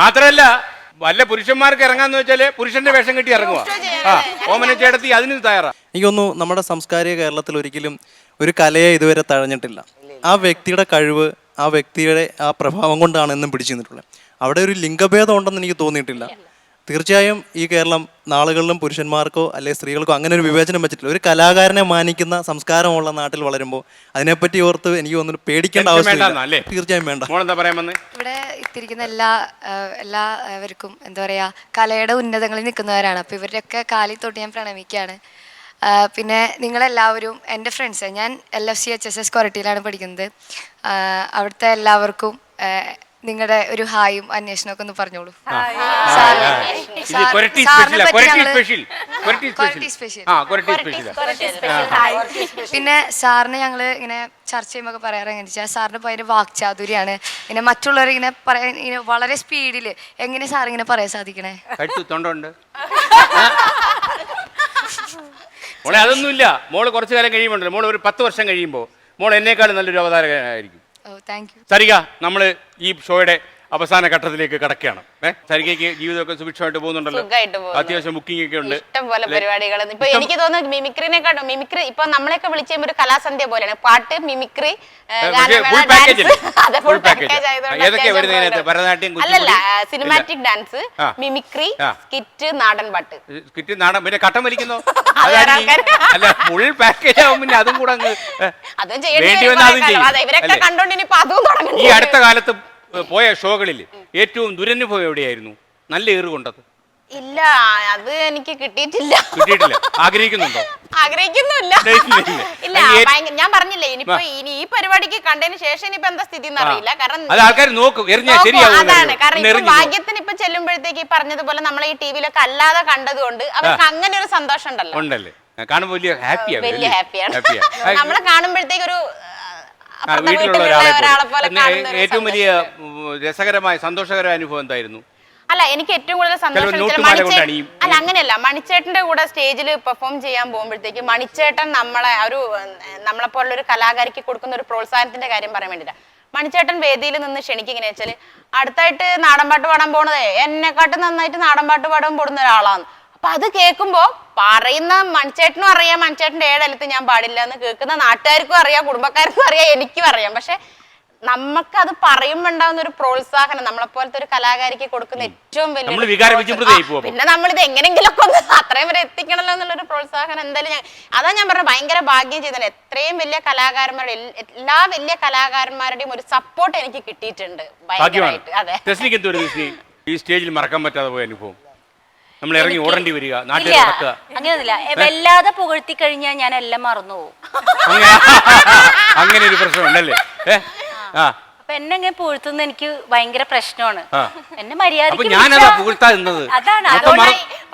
മാത്രമല്ല വല്ല പുരുഷന്മാർക്ക് ഇറങ്ങാന്ന് വെച്ചാല് പുരുഷന്റെ വേഷം കെട്ടി ഇറങ്ങുക. ഓമന ചേട്ടത്തി അതിന് തയ്യാറാ. എനിക്കൊന്നു നമ്മുടെ സാംസ്കാരിക കേരളത്തിൽ ഒരിക്കലും ഒരു കലയെ ഇതുവരെ തഴഞ്ഞിട്ടില്ല. ആ വ്യക്തിയുടെ കഴിവ്, ആ വ്യക്തിയുടെ ആ പ്രഭാവം കൊണ്ടാണ് എന്നും പിടിച്ചു നിന്നിട്ടുള്ളത്. അവിടെ ഒരു ലിംഗഭേദം ഉണ്ടെന്ന് എനിക്ക് തോന്നിയിട്ടില്ല. തീർച്ചയായും ഈ കേരളം നാളുകളിലും പുരുഷന്മാർക്കോ അല്ലെങ്കിൽ സ്ത്രീകൾക്കോ അങ്ങനെ ഒരു വിവേചനം വെച്ചിട്ടില്ല. ഒരു കലാകാരനെ മാനിക്കുന്ന സംസ്കാരമുള്ള നാട്ടിൽ വളരുമ്പോൾ അതിനെപ്പറ്റി ഓർത്ത് എനിക്ക് തോന്നുന്നു പേടിക്കേണ്ട ആവശ്യമില്ല. തീർച്ചയായും വേണ്ട. ഇവിടെ ഇത്തിരിക്കുന്ന എല്ലാവർക്കും എന്താ പറയുക, കലയുടെ ഉന്നതങ്ങളിൽ നിൽക്കുന്നവരാണ്. അപ്പോൾ ഇവരുടെയൊക്കെ കാലിൽ തൊട്ട് ഞാൻ പ്രണമിക്കുകയാണ്. പിന്നെ നിങ്ങളെല്ലാവരും എൻ്റെ ഫ്രണ്ട്സ്, ഞാൻ LFCHSS കൊരട്ടിയിലാണ് പഠിക്കുന്നത്. അവിടുത്തെ എല്ലാവർക്കും നിങ്ങളുടെ ഒരു ഹായും അന്വേഷണമൊക്കെ ഒന്ന് പറഞ്ഞോളൂ. പിന്നെ സാറിന് ഞങ്ങൾ ഇങ്ങനെ ചർച്ച ചെയ്യുമ്പോൾ പറയാറ് എങ്ങനെ വെച്ചാൽ സാറിന് ഭയങ്കര വാക്ചാതുര്യാണ്. ഇങ്ങനെ മറ്റുള്ളവർ ഇങ്ങനെ പറയാൻ ഇങ്ങനെ വളരെ സ്പീഡിൽ എങ്ങനെ സാർ ഇങ്ങനെ പറയാൻ സാധിക്കണേ? മോളെ അതൊന്നുമില്ല. മോള് കുറച്ചു കാലം കഴിയുമ്പോണ്ടല്ലോ, മോള് ഒരു 10 വർഷം കഴിയുമ്പോൾ മോൾ എന്നേക്കാളും നല്ലൊരു അവതാരകനായിരിക്കും. സരിക, നമ്മൾ ഈ ഷോയുടെ അവസാന ഘട്ടത്തിലേക്ക് കടക്കുകയാണ്. സരികയ്ക്ക് ജീവിതമൊക്കെ സുഭിക്ഷമായിട്ട് പോകുന്നുണ്ടല്ലോ, അത്യാവശ്യം ബുക്കിംഗ് ഒക്കെ ഉണ്ട്, ഇഷ്ടംപോലെ പരിപാടികൾ. ഇപ്പൊ എനിക്ക് തോന്നുന്നു മിമിക്രിനെക്കാട്ടും മിമിക്രി ഇപ്പൊ നമ്മളെയൊക്കെ വിളിച്ച ഒരു കലാസന്ധ്യ പോലെയാണ്. പാട്ട്, മിമിക്രി, അല്ലല്ല സിനിമാറ്റിക് ഡാൻസ്, മിമിക്രി, സ്കിറ്റ്, നാടൻ പാട്ട്. സ്കിറ്റ്, നാടൻ, പിന്നെ കട്ടം വലിക്കുന്നോ? അല്ല, ഫുൾ പാക്കേജ് ആവും. പിന്നെ അതും കൂടെ അതും ഇവരൊക്കെ കണ്ടോണ്ട് ഇനിയിപ്പോ അതും തുടങ്ങി. ഈ അടുത്ത കാലത്ത് പോയ ഷോകളിൽ ഏറ്റവും ദുരനുഭവം എവിടെയായിരുന്നു? നല്ല ഏറ് കൊണ്ടത്? ഇല്ല, അത് എനിക്ക് കിട്ടിയിട്ടില്ല. ആഗ്രഹിക്കുന്നുണ്ടോ? ആഗ്രഹിക്കുന്നില്ല. ഇല്ല, ഞാൻ പറഞ്ഞില്ലേ, ഇനിയിപ്പോ ഈ പരിപാടിക്ക് കണ്ടതിന് ശേഷം ഇനിയിപ്പോ എന്താ സ്ഥിതി എന്നറിയില്ല. കാരണം ആൾക്കാർ നോക്കും, അതാണ് കാരണം. ഇപ്പൊ ഭാഗ്യത്തിന് ഇപ്പൊ ചെല്ലുമ്പോഴത്തേക്ക് ഈ പറഞ്ഞതുപോലെ നമ്മളെ ഈ ടിവിയിലൊക്കെ അല്ലാതെ കണ്ടതുകൊണ്ട് അവർക്ക് അങ്ങനെ ഒരു സന്തോഷം ഉണ്ടല്ലോ. കാണുമ്പോൾ വലിയ ഹാപ്പിയാണ്. നമ്മളെ കാണുമ്പോഴത്തേക്ക് ഒരു വീട്ടിലുള്ള ഒരാളെ ഏറ്റവും വലിയ രസകരമായ സന്തോഷകരമായ അനുഭവം എന്തായിരുന്നു? അല്ല, എനിക്ക് ഏറ്റവും കൂടുതൽ സന്തോഷം അല്ല അങ്ങനെയല്ല, മണിച്ചേട്ടന്റെ കൂടെ സ്റ്റേജിൽ പെർഫോം ചെയ്യാൻ പോകുമ്പോഴത്തേക്ക് മണിച്ചേട്ടൻ നമ്മളെ പോലുള്ള ഒരു കലാകാരിക്ക് കൊടുക്കുന്ന ഒരു പ്രോത്സാഹനത്തിന്റെ കാര്യം പറയാൻ വേണ്ടിയില്ല. മണിച്ചേട്ടൻ വേദിയിൽ നിന്ന് ക്ഷണിക്കുക എങ്ങനെയാ വെച്ചാല്, അടുത്തായിട്ട് നാടൻപാട്ട് പാടാൻ പോണതേ എന്നെക്കാട്ടും നന്നായിട്ട് നാടൻപാട്ട് പാടാൻ പോകുന്ന ഒരാളാണ്. അപ്പൊ അത് കേൾക്കുമ്പോ പറയുന്ന മണിച്ചേട്ടനും അറിയാം മണിച്ചേട്ടന്റെ ഏഴലത്ത് ഞാൻ പാടില്ല എന്ന്, കേൾക്കുന്ന നാട്ടുകാർക്കും അറിയാം, കുടുംബക്കാർക്കും അറിയാം, എനിക്കും അറിയാം. പക്ഷെ നമുക്ക് അത് പറയുമ്പോ ഉണ്ടാവുന്ന ഒരു പ്രോത്സാഹനം നമ്മളെ പോലത്തെ ഒരു കലാകാരിക്ക് കൊടുക്കുന്ന ഏറ്റവും വലിയ, പിന്നെ നമ്മളിത് എങ്ങനെയെങ്കിലൊക്കെ ഒന്ന് അത്രയും വരെ എത്തിക്കണല്ലോ എന്നുള്ളൊരു പ്രോത്സാഹനം എന്തായാലും അതാ ഞാൻ പറഞ്ഞ ഭയങ്കര ഭാഗ്യം ചെയ്തത്. എത്രയും വലിയ കലാകാരന്മാരുടെ എല്ലാ വലിയ കലാകാരന്മാരുടെയും ഒരു സപ്പോർട്ട് എനിക്ക് കിട്ടിയിട്ടുണ്ട് ഭയങ്കരമായിട്ട്. അതെ, ഈ സ്റ്റേജിൽ മറക്കാൻ പറ്റാതെ പോയ അനുഭവം, നമ്മൾ ഇറങ്ങി ഓടേണ്ടി വരിക, അങ്ങനെയൊന്നുമില്ല. വല്ലാതെ പുകഴ്ത്തി കഴിഞ്ഞാൽ ഞാൻ എല്ലാം മറന്നു പോകും. അങ്ങനെ ഒരു പ്രശ്നം ഉണ്ടല്ലേ? അപ്പൊ എന്നെ ഇങ്ങനെ പുകഴ്ത്തുന്ന എനിക്ക് ഭയങ്കര പ്രശ്നമാണ്. എന്നെ മര്യാദ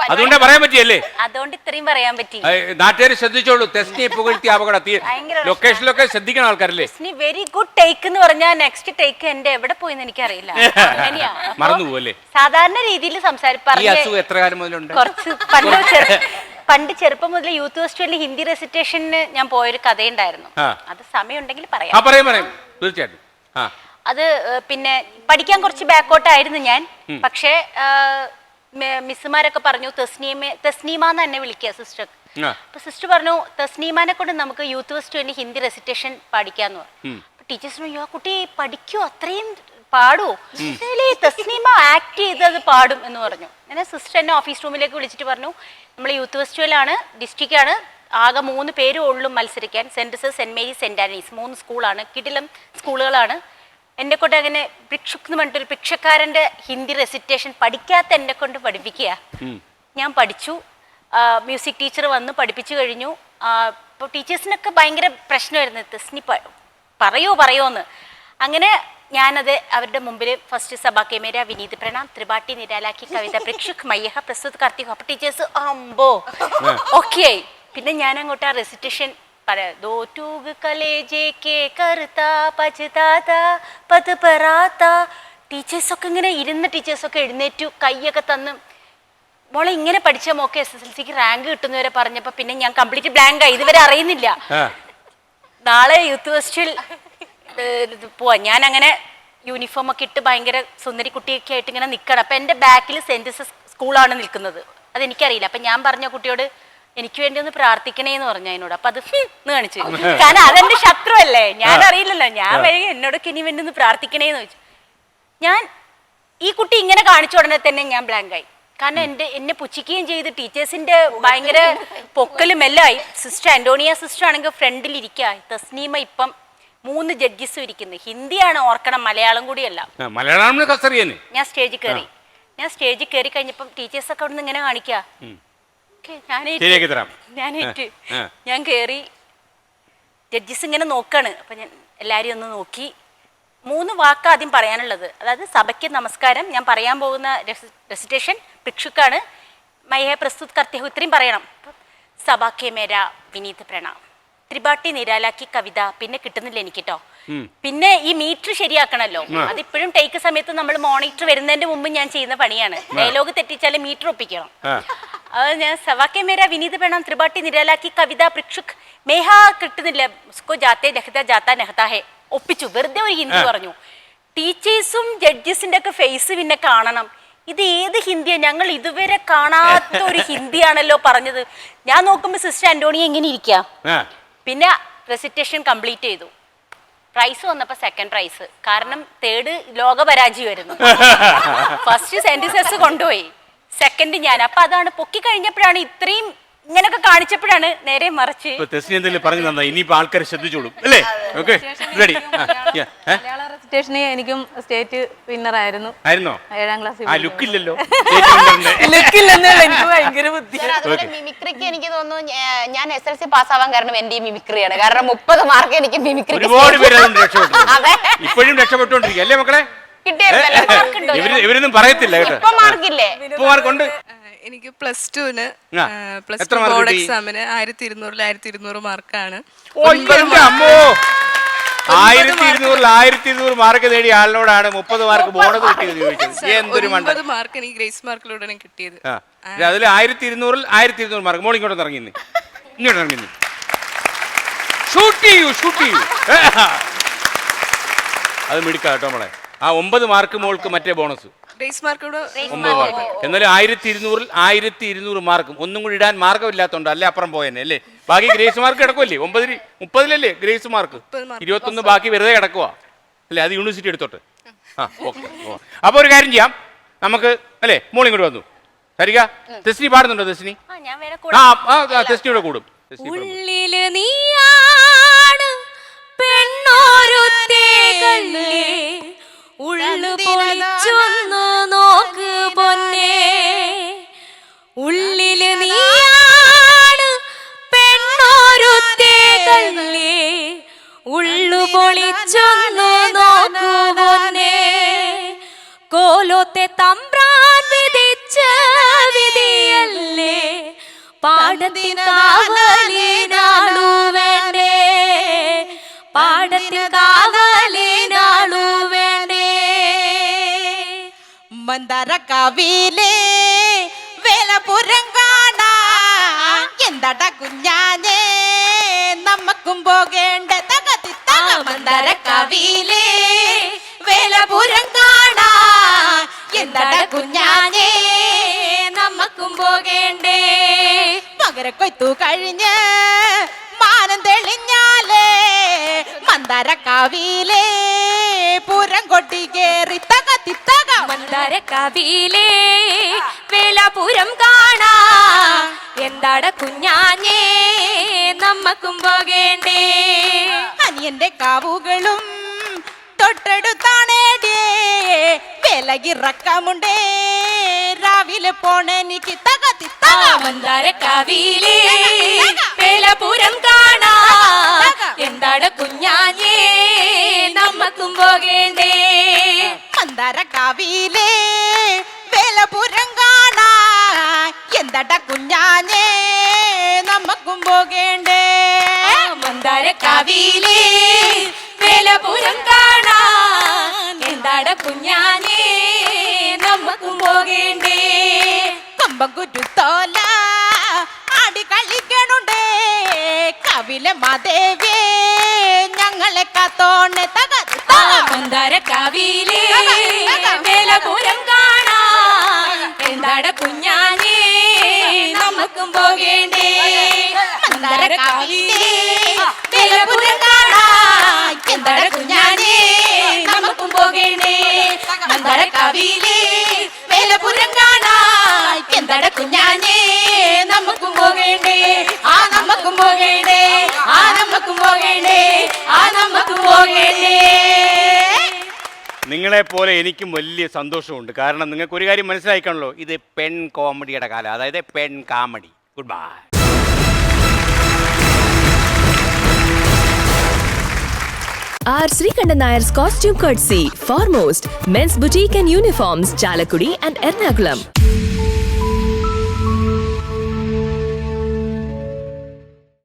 അതുകൊണ്ടേ പറയാൻ പറ്റിയല്ലേ? അതുകൊണ്ട് ഇത്രയും പറയാൻ പറ്റി. നാട്ടുകാർ ശ്രദ്ധിച്ചോളൂ, തെസ്നിയെ പുകഴ്ത്തി അപകടം. ലൊക്കേഷനിലൊക്കെ ശ്രദ്ധിക്കണം ആൾക്കാരല്ലേ? വെരി ഗുഡ് ടേക്ക് എന്ന് പറഞ്ഞാൽ നെക്സ്റ്റ് ടേക്ക് എന്റെ എവിടെ പോയിന്ന് എനിക്കറിയില്ല. മറന്നുപോകല്ലേ? സാധാരണ രീതിയിൽ എത്ര കാലം മുതലുണ്ട്? കുറച്ച് പണ്ട് ചെറുപ്പം മുതൽ യൂത്ത് ഫെസ്റ്റിവലിൽ ഹിന്ദി റെസിറ്റേഷന് ഞാൻ പോയൊരു കഥയുണ്ടായിരുന്നു. അത് സമയം ഉണ്ടെങ്കിൽ പറയാം. തീർച്ചയായിട്ടും. അത് പിന്നെ പഠിക്കാൻ കുറച്ച് ബാക്കോട്ടായിരുന്നു ഞാൻ. പക്ഷേ മിസ്സുമാരൊക്കെ പറഞ്ഞു തസ്നീമ എന്ന് എന്നെ വിളിക്കുക സിസ്റ്റർ. അപ്പൊ സിസ്റ്റർ പറഞ്ഞു തസ്നീമാനെ കൊണ്ട് നമുക്ക് യൂത്ത് ഫെസ്റ്റിവലിൽ ഹിന്ദി റെസിറ്റേഷൻ പഠിക്കാന്ന് പറഞ്ഞു. ടീച്ചേഴ്സ് പറഞ്ഞു ആ കുട്ടി പഠിക്കുവോ, അത്രയും പാടുവോ? തസ്നീമ ആക്ട് ചെയ്ത് അത് പാടും എന്ന് പറഞ്ഞു. അങ്ങനെ സിസ്റ്റർ എന്നെ ഓഫീസ് റൂമിലേക്ക് വിളിച്ചിട്ട് പറഞ്ഞു, നമ്മൾ യൂത്ത് ഫെസ്റ്റിവലാണ്, ഡിസ്ട്രിക്റ്റ് ആണ്, ആകെ 3 പേര് ഉള്ളൂ മത്സരിക്കാൻ. Saint Joseph, saint Mary's, saint Anne's 3 സ്കൂളാണ്, കിടിലം സ്കൂളുകളാണ്. എന്നെ കൊണ്ട് അങ്ങനെ ഭിക്ഷുക്ക് എന്ന് പറഞ്ഞിട്ടൊരു ഭിക്ഷക്കാരൻ്റെ ഹിന്ദി റെസിറ്റേഷൻ പഠിക്കാത്ത എന്നെ കൊണ്ട് പഠിപ്പിക്കുക. ഞാൻ പഠിച്ചു. മ്യൂസിക് ടീച്ചർ വന്ന് പഠിപ്പിച്ചു കഴിഞ്ഞു. ഇപ്പോൾ ടീച്ചേഴ്സിനൊക്കെ ഭയങ്കര പ്രശ്നമായിരുന്നു, തസ്നി പറയുമോന്ന്. അങ്ങനെ ഞാനത് അവരുടെ മുമ്പിൽ ഫസ്റ്റ് സഭാ കെ മേര വിനീത് പ്രണാം ത്രിപാഠി നിരാലാക്കി കവിത ഭിക്ഷുക് മയ്യഹ പ്രസ്തുത് കാർത്തിക്. അപ്പോൾ ടീച്ചേഴ്സ് അമ്പോ ഓക്കെ ആയി. പിന്നെ ഞാൻ അങ്ങോട്ട് ആ റെസിറ്റേഷൻ दो टूग कलेजे के करता പചതാതാ പത് പറാത്ത. ടീച്ചേഴ്സൊക്കെ ഇങ്ങനെ ഇരുന്ന ടീച്ചേഴ്സൊക്കെ എഴുന്നേറ്റു കൈയൊക്കെ തന്ന് മോളെ ഇങ്ങനെ പഠിച്ച മോക്ക് SSLCക്ക് റാങ്ക് കിട്ടുന്നവരെ പറഞ്ഞപ്പോൾ പിന്നെ ഞാൻ കംപ്ലീറ്റ് ബ്ലാങ്ക് ആയി. ഇതുവരെ അറിയുന്നില്ല. നാളെ യൂത്ത് ഫെസ്റ്റിൽ പോവാ. ഞാൻ അങ്ങനെ യൂണിഫോം ഒക്കെ ഇട്ട് ഭയങ്കര സുന്ദരി കുട്ടിയൊക്കെ ആയിട്ട് ഇങ്ങനെ നിൽക്കണം. അപ്പം എൻ്റെ ബാക്കിൽ സെൻറ് ജോസഫ് സ്കൂളാണ് നിൽക്കുന്നത്. അതെനിക്കറിയില്ല. അപ്പം ഞാൻ പറഞ്ഞ കുട്ടിയോട് എനിക്ക് വേണ്ടി ഒന്ന് പ്രാർത്ഥിക്കണേന്ന് പറഞ്ഞു അതിനോട്. അപ്പം അത് എന്ന് കാണിച്ചു. കാരണം അതെന്റെ ശത്രു അല്ലേ, ഞാൻ അറിയില്ലല്ലോ. ഞാൻ വഴി എന്നോടൊക്കെ ഇനി വേണ്ടി ഒന്ന് പ്രാർത്ഥിക്കണേന്ന് ചോദിച്ചു. ഞാൻ ഈ കുട്ടി ഇങ്ങനെ കാണിച്ച ഉടനെ തന്നെ ഞാൻ ബ്ലാങ്ക് ആയി. കാരണം എന്നെ പുച്ഛിക്കുകയും ചെയ്ത് ടീച്ചേഴ്സിന്റെ ഭയങ്കര പൊക്കലും എല്ലാം ആയി. സിസ്റ്റർ ആന്റോണിയ സിസ്റ്റർ ആണെങ്കിൽ ഫ്രണ്ടിൽ ഇരിക്കുക. തസ്നീമ ഇപ്പം 3 ജഡ്ജസും ഇരിക്കുന്നത്. ഹിന്ദിയാണ് ഓർക്കണം, മലയാളം കൂടിയല്ല. ഞാൻ സ്റ്റേജിൽ കയറി കഴിഞ്ഞപ്പം ടീച്ചേഴ്സൊക്കെ അവിടെ നിന്ന് ഇങ്ങനെ കാണിക്കുക. ഞാൻ കയറി ജഡ്ജസ് ഇങ്ങനെ നോക്കാണ്. അപ്പം ഞാൻ എല്ലാവരെയും ഒന്ന് നോക്കി 3 വാക്ക് ആദ്യം പറയാനുള്ളത്. അതായത് സഭയ്ക്ക് നമസ്കാരം, ഞാൻ പറയാൻ പോകുന്ന റെസിറ്റേഷൻ ഭിക്ഷുക്കാണ്, മൈഹെ പ്രസ്തുത് കർത്തഹു, ഇത്രയും പറയണം. സഭാക്കെ മേര വിനീത് പ്രണാം, ത്രിപാഠി നിരാലാക്കി കവിത. പിന്നെ കിട്ടുന്നില്ല എനിക്ക് കേട്ടോ. പിന്നെ ഈ മീറ്റർ ശരിയാക്കണല്ലോ. അതിപ്പോഴും ടേക്ക് സമയത്ത് നമ്മൾ മോണിറ്റർ വരുന്നതിന്റെ മുമ്പ് ഞാൻ ചെയ്യുന്ന പണിയാണ്. ഡയലോഗ് തെറ്റിച്ചാൽ മീറ്റർ ഒപ്പിക്കണം. അത് ഞാൻ സവാക്കെ മേര വിനീത് പ്രണാം, ത്രിപാഠി നിരാലാക്കി കവിത ഭിക്ഷുക് മേഹ കിട്ടുന്നില്ല. ഉസ്കോ ജാത്തെ നഹ്താ ജാത്താ നഹ്താ ഹെ ഒപ്പിച്ചു. വെറുതെ ഒരു ഹിന്ദി പറഞ്ഞു. ടീച്ചേഴ്സും ജഡ്ജസിന്റെ ഒക്കെ ഫേസ് പിന്നെ കാണണം. ഇത് ഏത് ഹിന്ദിയാണ്, ഞങ്ങൾ ഇതുവരെ കാണാത്ത ഒരു ഹിന്ദിയാണല്ലോ പറഞ്ഞത്. ഞാൻ നോക്കുമ്പോൾ സിസ്റ്റർ ആന്റോണിയ ഇങ്ങനെ ഇരിക്കുക. പിന്നെ റെസിറ്റേഷൻ കംപ്ലീറ്റ് ചെയ്തു. പ്രൈസ് വന്നപ്പോൾ സെക്കൻഡ് പ്രൈസ്. കാരണം തേർഡ് ലോക പരാജയമായിരുന്നു. ഫസ്റ്റ് സെന്റൻസസ് കൊണ്ടുപോയി, സെക്കൻഡ് ഞാൻ. അപ്പൊ അതാണ് പൊക്കി കഴിഞ്ഞപ്പോഴാണ് ഇത്രയും ഇങ്ങനൊക്കെ കാണിച്ചപ്പോഴാണ് നേരെ മറിച്ച് പറഞ്ഞു തന്നെ. ഇനിയിപ്പോ ആൾക്കാരെ ശ്രദ്ധിച്ചോളും അല്ലേ? Okay, ready. മലയാള റെസിറ്റേഷന് എനിക്കും സ്റ്റേറ്റ് വിന്നർ ആയിരുന്നു. 7ാം ക്ലാസ്സിൽ. ലുക്കില്ലല്ലോ, എനിക്ക് ഭയങ്കര ബുദ്ധിയാണ്. മിമിക്രിക്ക് എനിക്ക് തോന്നുന്നു ഞാൻ SSLC പാസ്സാവാൻ കാരണം എന്റെ മിമിക്രിയാണ്. കാരണം 30 മാർക്ക് എനിക്ക് മിമിക്രി. ഒരുപാട് പേര് ഇപ്പോഴും രക്ഷപ്പെട്ടുകൊണ്ടിരിക്കുക അല്ലേ മക്കളെ? ഇവരൊന്നും പറയത്തില്ല കേട്ടോ. ഇപ്പൊ മാർക്കില്ലേ? ഇപ്പൊ മാർക്കുണ്ട്. എനിക്ക് +2 ബോർഡ് എക്സാമിന് 1200 മാർക്കാണ്. 1200 മാർക്ക് നേടിയ ആളിനോടാണ് 30 മാർക്ക് ബോണസ് കിട്ടിയത് ചോദിച്ചത്. എന്തൊരു മണ്ട. 9 മാർക്ക് എനിക്ക് ഗ്രേസ് മാർക്കിലൂടെയാണ് കിട്ടിയത്. അതിൽ 1200 മാർക്ക്. മോൾ ഇങ്ങോട്ട് ഇറങ്ങി, ഇങ്ങോട്ട് ഇറങ്ങി. ഷൂട്ട് ചെയ്യൂ. അത് മിടുക്ക കേട്ടോ മോളെ. ആ 9 മാർക്ക് മോൾക്ക് മറ്റേ ബോണസ്. എന്നാലും 1200 മാർക്കും ഒന്നും കൂടി ഇടാൻ മാർഗമില്ലാത്തോണ്ട് അല്ലേ അപ്പുറം പോയെന്നെ അല്ലേ? ബാക്കി ഗ്രേസ് മാർക്ക് കിടക്കുമല്ലേ? 30-ൽ ഗ്രേസ് മാർക്ക്, 21 ബാക്കി വെറുതെ കിടക്കുക അല്ലേ? അത് യൂണിവേഴ്സിറ്റി എടുത്തോട്ട്. ഓക്കെ. അപ്പൊ ഒരു കാര്യം ചെയ്യാം നമുക്ക് അല്ലേ? മോൾ ഇങ്ങോട്ട് വന്നു. സരിക, തെസ്നി പാടുന്നുണ്ടോ? തെസ്നി തെസ്നിയുടെ കൂടും. ഉള്ളില് നീയാണ് പെണ്ണോരുത്തേകളേ, ഉള്ളു പൊളിച്ചൊന്നു നോക്ക് പൊന്നേ. ഉള്ളില് നീയാണ് പെണ്ണോരുത്തേകളേ, ഉള്ളു പൊളിച്ചൊന്നു നോക്ക് പൊന്നേ. കോലോത്തെ തമ്പ്രാൻ വിധിച്ച വിധിയല്ലേ, പാടത്തിൻ കാവലിനാളു വേണ്ടേ, പാടത്തിൻ കാവലിനാളു വേണ്ടേ. മന്ദാരക്കാവിലെ വേലപുരം കാണാൻ എന്താടാ കുഞ്ഞാഞ്ഞേ നമ്മക്കും പോകേണ്ട. മന്ദാരക്കാവിലെ വേലപുരം കാണാൻ എന്താടാ കുഞ്ഞാഞ്ഞേ നമ്മക്കും പോകേണ്ടേ. മകരക്കൊയ്ത്തു കഴിഞ്ഞ് മാനം തെളിഞ്ഞാലേ മന്ദാരക്കാവിലെ പൂരം കൊട്ടി കേറി തകത്തിത്തക. മന്ദാരക്കാവിലെ വേലപുരം കാണാ എന്താട കുഞ്ഞാഞ്ഞേ നമ്മക്കും പോകേണ്ടേ. അനിയന്റെ കാവുകളും തൊട്ടടുത്താണേടേ, വിലകിറക്കമുണ്ടേ രാവിലെ പോണെനിക്ക് തകത്തിത്തക. മന്ദാരക്കാവിലെ വേലപുരം കാണാ എന്താട കുഞ്ഞാഞ്ഞേ നമ്മക്കും പോകേണ്ടേ. മന്ദാരക്കാവിലെ വേലപുരം കാണാ എന്താട കുഞ്ഞാഞ്ഞേ നമ്മക്കും പോകേണ്ടേ. മന്ദാരക്കാവിലെ വേലപുരം കാണാൻ എന്താട കുഞ്ഞാനേ നമുക്കും പോകേണ്ടേ കൊമ്പംകുരുത്തോല ആടി കളിക്കണുണ്ടേ കവിലെ മാദേവേ ഞങ്ങളെ കാത്തോണെ മന്ദാരക്കാവിലെ വേലപുരം കാണാൻ എന്താട കുഞ്ഞാനേ നമുക്കും പോകേണ്ടേ മന്ദാരക്കാവിലെ വേലപുരം കാണാൻ എന്താട കുഞ്ഞാനേ നമുക്കും പോകേണ്ടേ മന്ദാരക്കാവിലെ വേലപുരം കാണാൻ എന്താട കുഞ്ഞാനേ നമുക്കും പോകേണ്ടേ ആ നമുക്കും പോകേണ്ടേ ആ നമുക്കും പോകേണ്ടേ ആ നമുക്കും പോകേണ്ടേ. നിങ്ങളെപ്പോലെ എനിക്കും വലിയ സന്തോഷമുണ്ട്. കാരണം നിങ്ങൾക്ക് ഒരു കാര്യം മനസ്സിലായിക്കാണല്ലോ, ഇത് പെൺ കോമഡിയുടെ കാലം, അതായത് പെൺ comedy. Good bye. R. Srikandan Nayar's costume courtesy, Foremost, Men's Boutique and Uniforms, Chalakudi and Ernakulam.